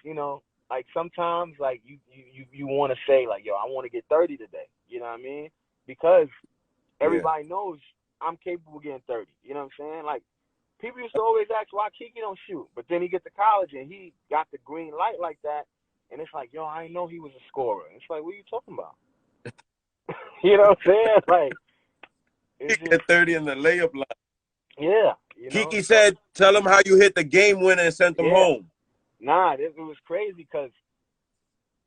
like sometimes like you want to say like, yo, I want to get 30 today. You know what I mean? Because everybody knows I'm capable of getting 30. You know what I'm saying? Like, people used to always ask why Kiki don't shoot. But then he get to college and he got the green light like that. And it's like, yo, I didn't know he was a scorer. It's like, what are you talking about? You know what I'm saying? Like, He get 30 in the layup line. Yeah. Kiki said, tell him how you hit the game winner and sent him home. Nah, it was crazy because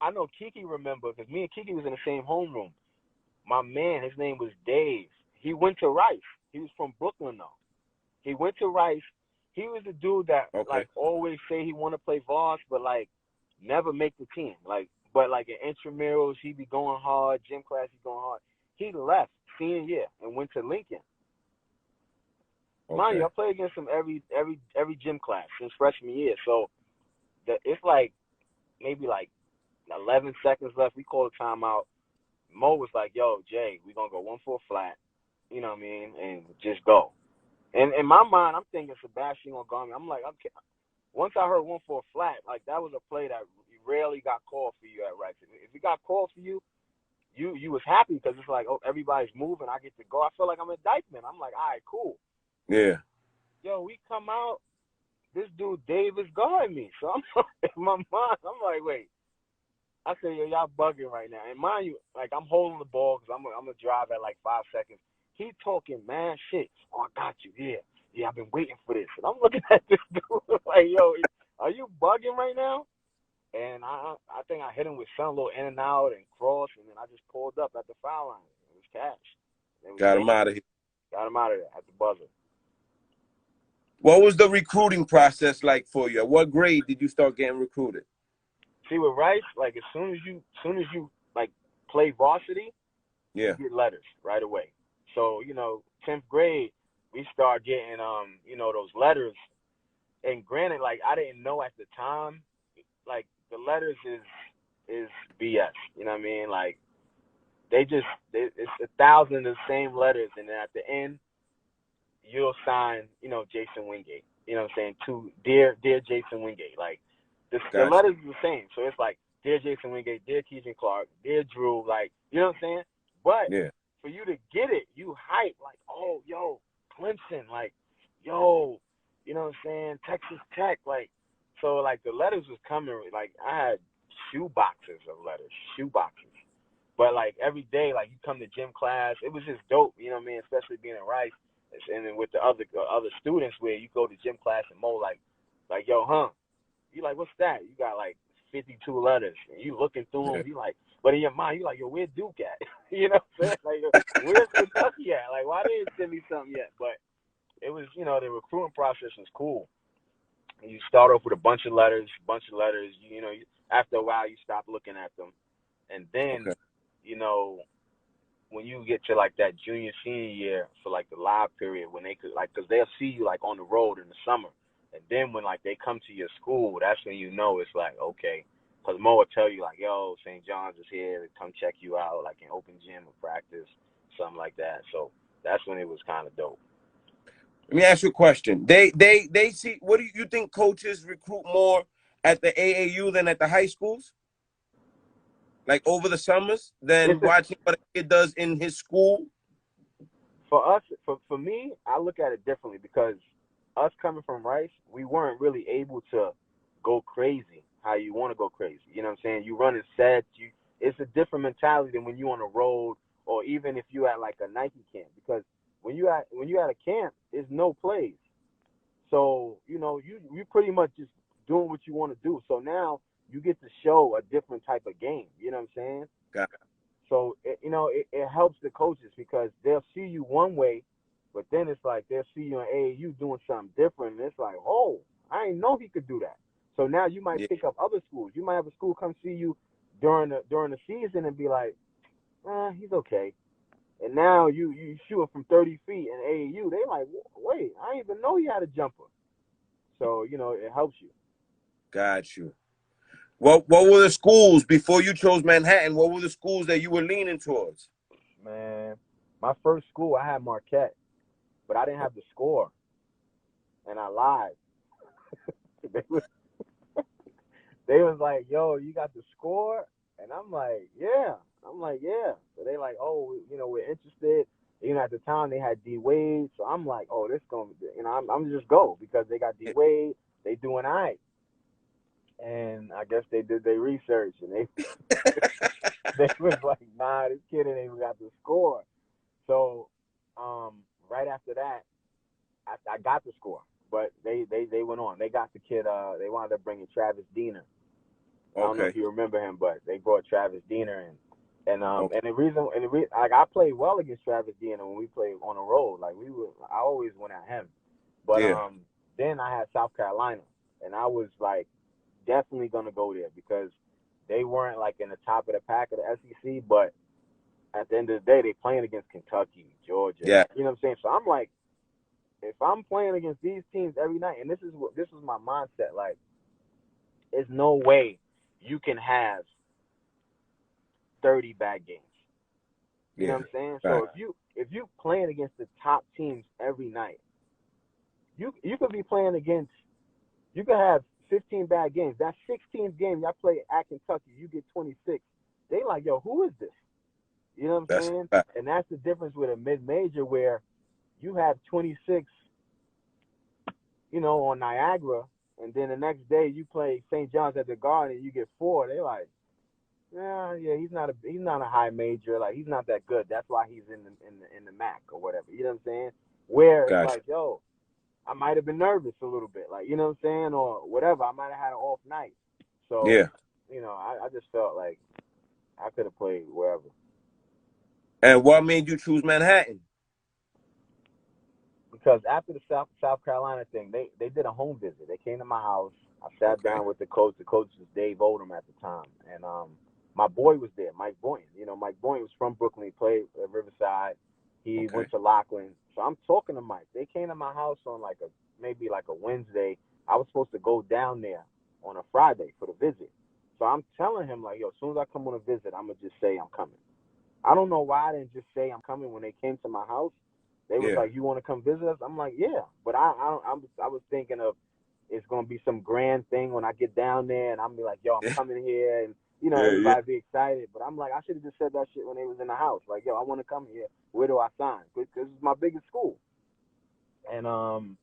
I know Kiki remember because me and Kiki was in the same homeroom. My man, his name was Dave. He went to Rice. He was from Brooklyn, though. He went to Rice. He was the dude that, like, always say he want to play Voss, but, like, never make the team. But in intramurals, he be going hard. Gym class, he going hard. He left senior year and went to Lincoln. Mind you, I play against him every gym class since freshman year. So it's like maybe like 11 seconds left. We called a timeout. Mo was like, yo, Jay, we're going to go 1-4 flat, you know what I mean, and just go. And in my mind, I'm thinking Sebastian going to guard me. I'm like, okay. Once I heard 1-4 flat, like that was a play that rarely got called for you at Rice. If it got called for you, you was happy because it's like, oh, everybody's moving. I get to go. I feel like I'm at Dyckman. I'm like, all right, cool. Yeah. Yo, we come out. This dude Dave is guarding me. So I'm in my mind, I'm like, wait. I said, yo, y'all bugging right now. And mind you, like I'm holding the ball because I'm gonna drive at like 5 seconds. He talking mad shit. Oh, I got you. Yeah, I've been waiting for this. And I'm looking at this dude like, yo, are you bugging right now? And I think I hit him with some little in and out and cross, and then I just pulled up at the foul line. It was cash. Got him out of here. Got him out of there at the buzzer. What was the recruiting process like for you? At what grade did you start getting recruited? See, with Rice, like as soon as you like play varsity, you get letters right away. So 10th grade, we start getting those letters. And granted, like I didn't know at the time, like the letters is BS. You know what I mean? Like it's 1,000 of the same letters, and then at the end, you'll sign, Jason Wingate. You know what I'm saying? To dear Jason Wingate. Like the letters are the same. So it's like dear Jason Wingate, dear Keegan Clark, dear Drew. Like you know what I'm saying? But for you to get it, you hype like, oh, yo, Clemson, like, yo, you know what I'm saying? Texas Tech, like. So like the letters was coming. Like I had shoe boxes of letters, But like every day, like you come to gym class, it was just dope. You know what I mean? Especially being in Rice. And then with the other students where you go to gym class and Mo like yo, you like, what's that? You got like 52 letters and you looking through them, you like, but in your mind you like, yo, where's Duke at? You know what I'm saying? Like, where's Kentucky at? Like, why didn't they send me something yet? But it was, the recruiting process was cool. You start off with a bunch of letters. After a while you stop looking at them, and then when you get to like that junior senior year for like the live period, when they could like, because they'll see you like on the road in the summer, and then when like they come to your school, that's when it's like, okay, because Mo will tell you like, yo, St. John's is here to come check you out, like in open gym or practice, something like that. So that's when it was kind of dope. Let me ask you a question. They see, what do you think coaches recruit more at the AAU than at the high schools? Like over the summers than watching what a kid does in his school? For us, for me, I look at it differently because us coming from Rice, we weren't really able to go crazy how you want to go crazy. You know what I'm saying? You running sets. It's a different mentality than when you on the road or even if you at like a Nike camp, because when you at a camp, there's no plays. So, you pretty much just doing what you want to do. So now you get to show a different type of game. You know what I'm saying? Got it. So, it helps the coaches because they'll see you one way, but then it's like they'll see you in AAU doing something different. And it's like, oh, I didn't know he could do that. So now you might pick up other schools. You might have a school come see you during the season and be like, he's okay. And now you shoot from 30 feet in AAU. They like, wait, I didn't even know he had a jumper. So, it helps you. Got you. What were the schools before you chose Manhattan? What were the schools that you were leaning towards? Man, My first school, I had Marquette, but I didn't have the score, and I lied. they was they was like, "Yo, you got the score?" And I'm like, "Yeah." I'm like, "Yeah." So they like, "Oh, we're interested." At the time they had D Wade, so I'm like, "Oh, this gonna," I'm just go because they got D Wade. They doing all right, and I guess they did their research, and they was like, "Nah, this kid ain't even got the score." So, right after that, I got the score, but they went on. They got the kid. They wound up bringing Travis Diener. I don't know if Okay. you remember him, but they brought Travis Diener in. Okay. And the reason like I played well against Travis Diener when we played on the road. Like I always went at him. But Yeah. then I had South Carolina, and I was like definitely gonna go there because they weren't like in the top of the pack of the SEC, but at the end of the day, they playing against Kentucky, Georgia. Yeah. You know what I'm saying? So I'm like, if I'm playing against these teams every night, and this is my mindset, like, there's no way you can have 30 bad games. You know Yeah. what I'm saying? Right. So if you playing against the top teams every night, you could be playing against, you could have 15 bad games. That 16th game y'all play at Kentucky, you get 26. They like, yo, who is this? You know what I'm That's saying? right. And that's the difference with a mid-major where you have 26, on Niagara, and then the next day you play St. John's at the Garden and you get 4. They like, yeah, he's not a high major. Like, he's not that good. That's why he's in the MAC or whatever. You know what I'm saying? Where it's Gotcha. like, yo, I might have been nervous a little bit, like, you know what I'm saying, or whatever. I might have had an off night. So, Yeah. I just felt like I could have played wherever. And what made you choose Manhattan? Because after the South Carolina thing, they did a home visit. They came to my house. I sat Okay. down with the coach. The coach was Dave Odom at the time, and my boy was there, Mike Boynton. Mike Boynton was from Brooklyn. He played at Riverside. He Okay. went to Lockland. So I'm talking to Mike. They came to my house on maybe a Wednesday. I was supposed to go down there on a Friday for the visit. So I'm telling him, like, yo, as soon as I come on a visit, I'm gonna just say I'm coming. I don't know why I didn't just say I'm coming when they came to my house. They was Yeah. like, "You want to come visit us?" I'm like, "Yeah," but I was thinking of it's gonna be some grand thing when I get down there, and I'm be like, "Yo, I'm Yeah. coming here," and Yeah. Yeah. everybody be excited. But I'm like, I should have just said that shit when they was in the house. Like, "Yo, I want to come here. Where do I sign?" Because it's my biggest school. And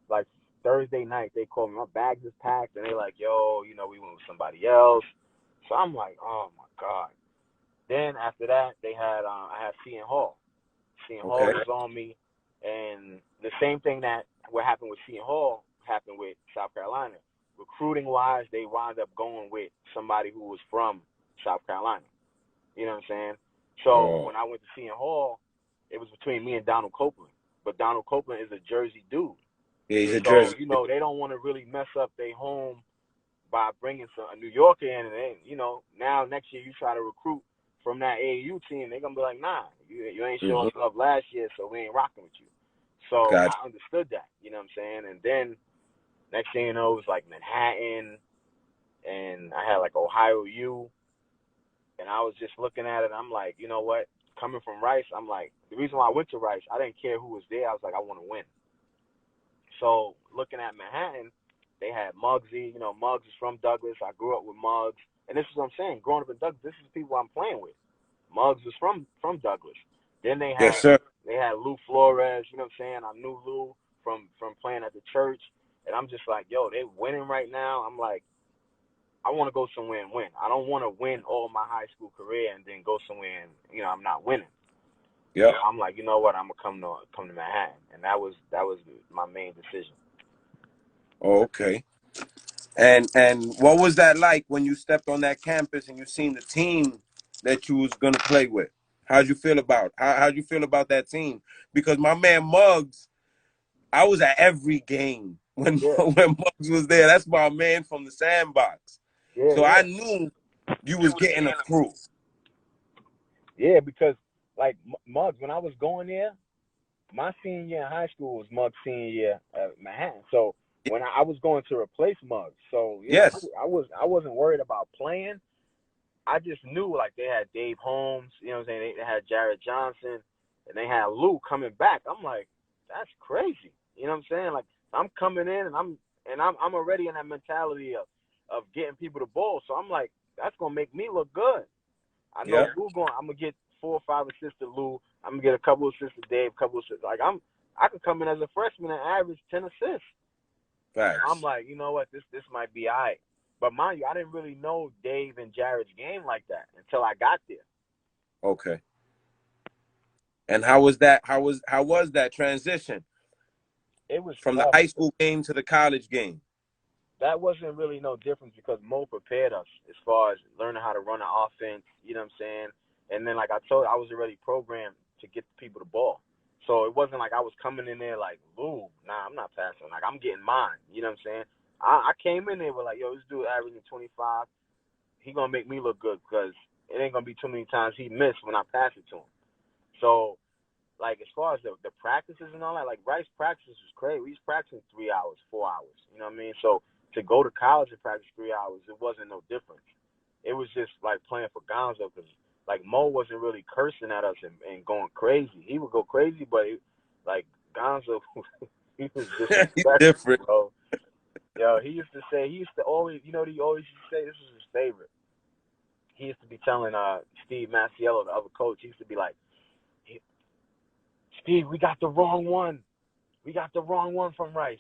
like Thursday night, they called me. My bags is packed, and they like, "Yo, we went with somebody else." So I'm like, "Oh my god." Then after that, I had Seton Hall. Seton Hall Okay. was on me, and the same thing that what happened with Seton Hall happened with South Carolina. Recruiting wise, they wound up going with somebody who was from South Carolina. You know what I'm saying? So Oh. when I went to Seton Hall, it was between me and Donald Copeland. But Donald Copeland is a Jersey dude. Yeah, he's a So, Jersey. they don't want to really mess up their home by bringing a New Yorker in, and then, now next year you try to recruit from that AAU team, they're gonna be like, nah, you ain't show us Mm-hmm. love last year, so we ain't rocking with you. So Gotcha. I understood that, you know what I'm saying? And then next thing you know, it was like Manhattan, and I had like Ohio U, and I was just looking at it. I'm like, you know what? Coming from Rice, I'm like, the reason why I went to Rice, I didn't care who was there. I was like, I want to win. So looking at Manhattan, they had Muggsy. Muggs is from Douglas. I grew up with Muggs. And this is what I'm saying. Growing up in Douglas, this is the people I'm playing with. Muggs is from Douglas. Then Yes, sir. they had Lou Flores, you know what I'm saying? I knew Lou from playing at the church. And I'm just like, yo, they winning right now. I'm like, I want to go somewhere and win. I don't want to win all my high school career and then go somewhere and, I'm not winning. Yep. So I'm like, you know what? I'm gonna come to Manhattan, and that was my main decision. Oh, okay. And what was that like when you stepped on that campus and you seen the team that you was gonna play with? How'd you feel about how'd you feel about that team? Because my man Muggs, I was at every game when Yeah, when Muggs was there. That's my man from the sandbox. yeah, So I yeah. knew you was getting a crew. Yeah, because like Muggs, when I was going there, my senior year in high school was Muggs' senior year at Manhattan. So when I was going to replace Muggs, so Yes. I wasn't worried about playing. I just knew like they had Dave Holmes, you know what I'm saying? They had Jared Johnson, and they had Lou coming back. I'm like, that's crazy. You know what I'm saying? Like, I'm coming in and I'm already in that mentality of getting people the ball. So I'm like, that's gonna make me look good. I know Lou I'm gonna get 4 or 5 assists to Lou. I'm gonna get a couple assists to Dave, a couple assists. Like I could come in as a freshman and average 10 assists. Facts. I'm like, you know what, this might be all right. But mind you, I didn't really know Dave and Jared's game like that until I got there. Okay. And how was that? How was that transition? It was from tough. the high school game to the college game. That wasn't really no difference because Mo prepared us as far as learning how to run an offense, you know what I'm saying? And then, like I told you, I was already programmed to get people the ball. So it wasn't like I was coming in there like, Lou, nah, I'm not passing. Like, I'm getting mine, you know what I'm saying? I came in there with like, yo, this dude averaging 25. He going to make me look good because it ain't going to be too many times he missed when I pass it to him. So, like, as far as the practices and all that, like, Rice practices was crazy. We was practicing 3 hours, 4 hours, you know what I mean? So to go to college and practice 3 hours, it wasn't no difference. It was just like playing for Gonzo because, like, Mo wasn't really cursing at us and going crazy. He would go crazy, but, like, Gonzo, he was disrespectful, different. bro. Yo, he used to always, you know what he always used to say? This was his favorite. He used to be telling Steve Masiello, the other coach, he used to be like, Steve, we got the wrong one. We got the wrong one from Rice.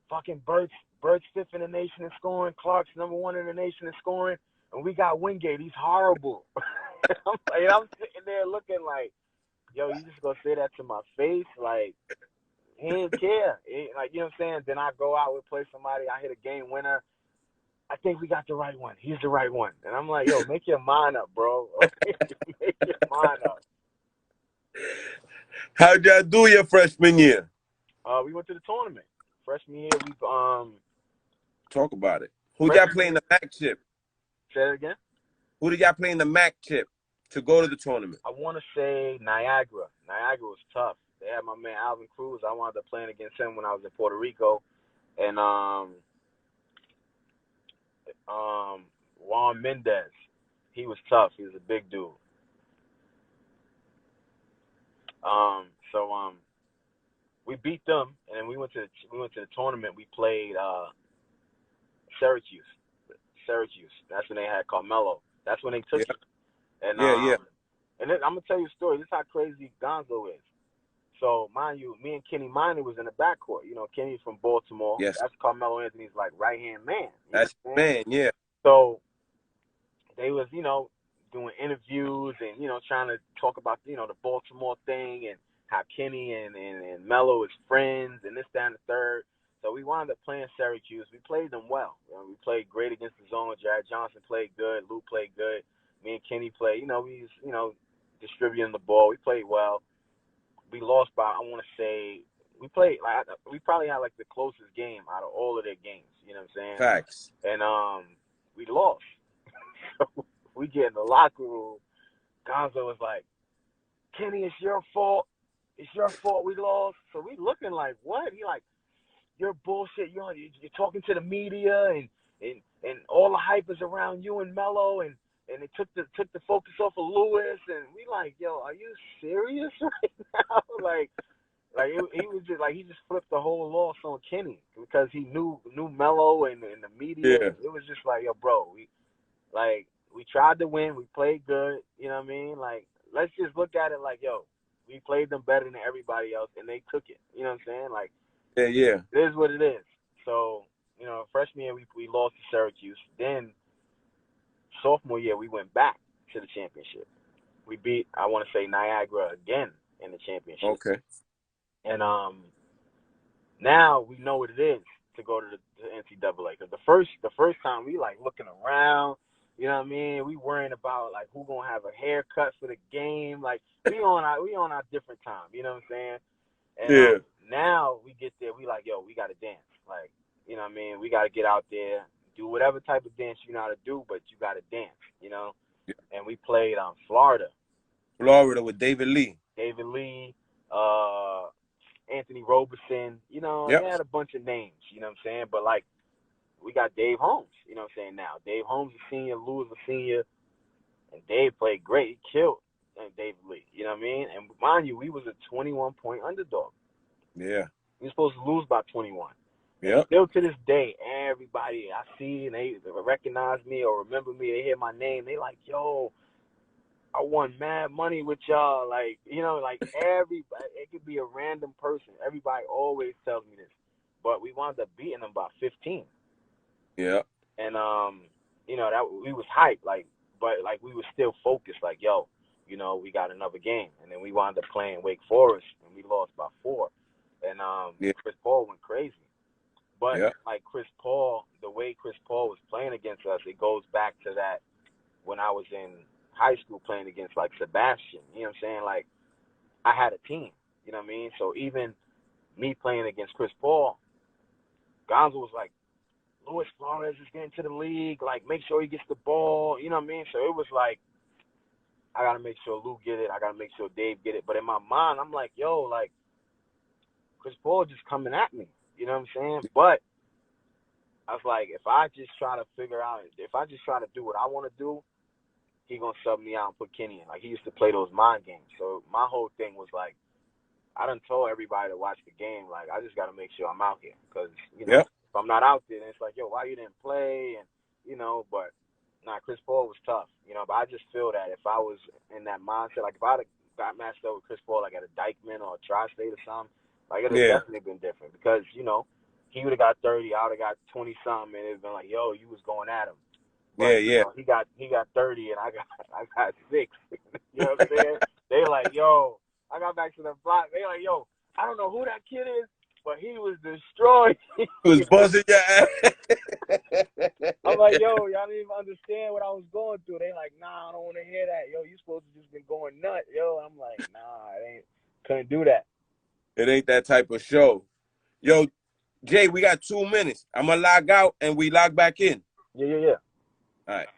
Fucking Bert's 5th in the nation in scoring. Clark's number 1 in the nation in scoring. And we got Wingate. He's horrible. I'm sitting there looking like, yo, you just gonna say that to my face? Like, he didn't care. Like, you know what I'm saying? Then I go out, we play somebody, I hit a game winner. I think we got the right one. He's the right one. And I'm like, yo, make your mind up, bro. Make your mind up. How'd y'all do your freshman year? We went to the tournament. Freshman year, we talk about it. Who y'all play in the MAC chip? Say it again. Who did y'all play in the MAC chip to go to the tournament? I want to say Niagara. Niagara was tough. They had my man Alvin Cruz. I wound up playing against him when I was in Puerto Rico, and Juan Mendez. He was tough. He was a big dude. So we beat them, and then we went to the tournament. We played Syracuse. That's when they had Carmelo. That's when they took it. And and then I'm gonna tell you a story. This is how crazy Gonzo is. So mind you, me and Kenny Minor was in the backcourt. You know, Kenny's from Baltimore. Yes. That's Carmelo Anthony's like right hand man. That's man, yeah. So they was, you know, doing interviews and, you know, trying to talk about, you know, the Baltimore thing and how Kenny and Melo is friends and this, that, and the third. So we wound up playing Syracuse. We played them well. You know, we played great against the zone. Jared Johnson played good. Lou played good. Me and Kenny played, you know, we was, you know, distributing the ball. We played well. We lost by, I want to say, we probably had like the closest game out of all of their games. You know what I'm saying? Facts. And we lost. So we get in the locker room. Gonzo was like, Kenny, it's your fault. It's your fault we lost. So we looking like, what? He like, you're bullshit. You're talking to the media and all the hype is around you and Melo and it took the focus off of Lewis and we like, yo, are you serious right now? like he was just like he just flipped the whole loss on Kenny because he knew Melo and the media. Yeah. It was just like, yo, bro, we tried to win, we played good, you know what I mean? Like, let's just look at it like, yo, we played them better than everybody else and they took it. You know what I'm saying? Like, yeah. It is what it is. So, you know, freshman year we lost to Syracuse. Then sophomore year we went back to the championship. We beat, I want to say, Niagara again in the championship. Okay. And now we know what it is to go to the NCAA. Because the first time we like looking around, you know what I mean? We worrying about like who gonna have a haircut for the game. Like we on our different time. You know what I'm saying? And now we get there, we like, yo, we got to dance. Like, you know what I mean? We got to get out there, do whatever type of dance you know how to do, but you got to dance, you know? Yeah. And we played Florida with David Lee. Anthony Roberson, you know, They had a bunch of names, you know what I'm saying? But, like, we got Dave Holmes, you know what I'm saying now. Dave Holmes is a senior, Lou is a senior, and Dave played great. He killed. David Lee. You know what I mean? And mind you, we was a 21-point underdog. Yeah. We were supposed to lose by 21. Yeah. Still to this day, everybody I see and they recognize me or remember me, they hear my name, they like, yo, I won mad money with y'all. Like, you know, like everybody, it could be a random person. Everybody always tells me this. But we wound up beating them by 15. Yeah. And, you know, that we was hyped, like, but like we were still focused, like, yo, you know, we got another game. And then we wound up playing Wake Forest and we lost by 4. And Chris Paul went crazy. But like Chris Paul, the way Chris Paul was playing against us, it goes back to that when I was in high school playing against like Sebastian. You know what I'm saying? Like I had a team. You know what I mean? So even me playing against Chris Paul, Gonzo was like, Luis Flores is getting to the league. Like make sure he gets the ball. You know what I mean? So it was like I gotta make sure Lou get it. I gotta make sure Dave get it. But in my mind, I'm like, yo, like Chris Paul just coming at me. You know what I'm saying? But I was like, if I just try to figure out, if I just try to do what I want to do, he going to sub me out and put Kenny in. Like, he used to play those mind games. So my whole thing was like, I done told everybody to watch the game. Like, I just got to make sure I'm out here. Because, you know, if I'm not out there, then it's like, yo, why you didn't play? And, you know, but, nah, Chris Paul was tough. You know, but I just feel that if I was in that mindset, like, if I got matched up with Chris Paul, like, at a Dyckman or a Tri-State or something, like, it would have definitely been different because, you know, he would have got 30, I would have got 20-something, and it would have been like, yo, you was going at him. But, you know, he got 30, and I got 6. You know what I'm saying? They like, yo, I got back to the block. They like, yo, I don't know who that kid is, but he was destroyed. He was buzzing your ass. I'm like, yo, y'all didn't even understand what I was going through. They like, nah, I don't want to hear that. Yo, you supposed to just been going nuts. Yo, I'm like, nah, couldn't do that. It ain't that type of show. Yo, Jay, we got 2 minutes. I'm going to log out and we log back in. Yeah. All right.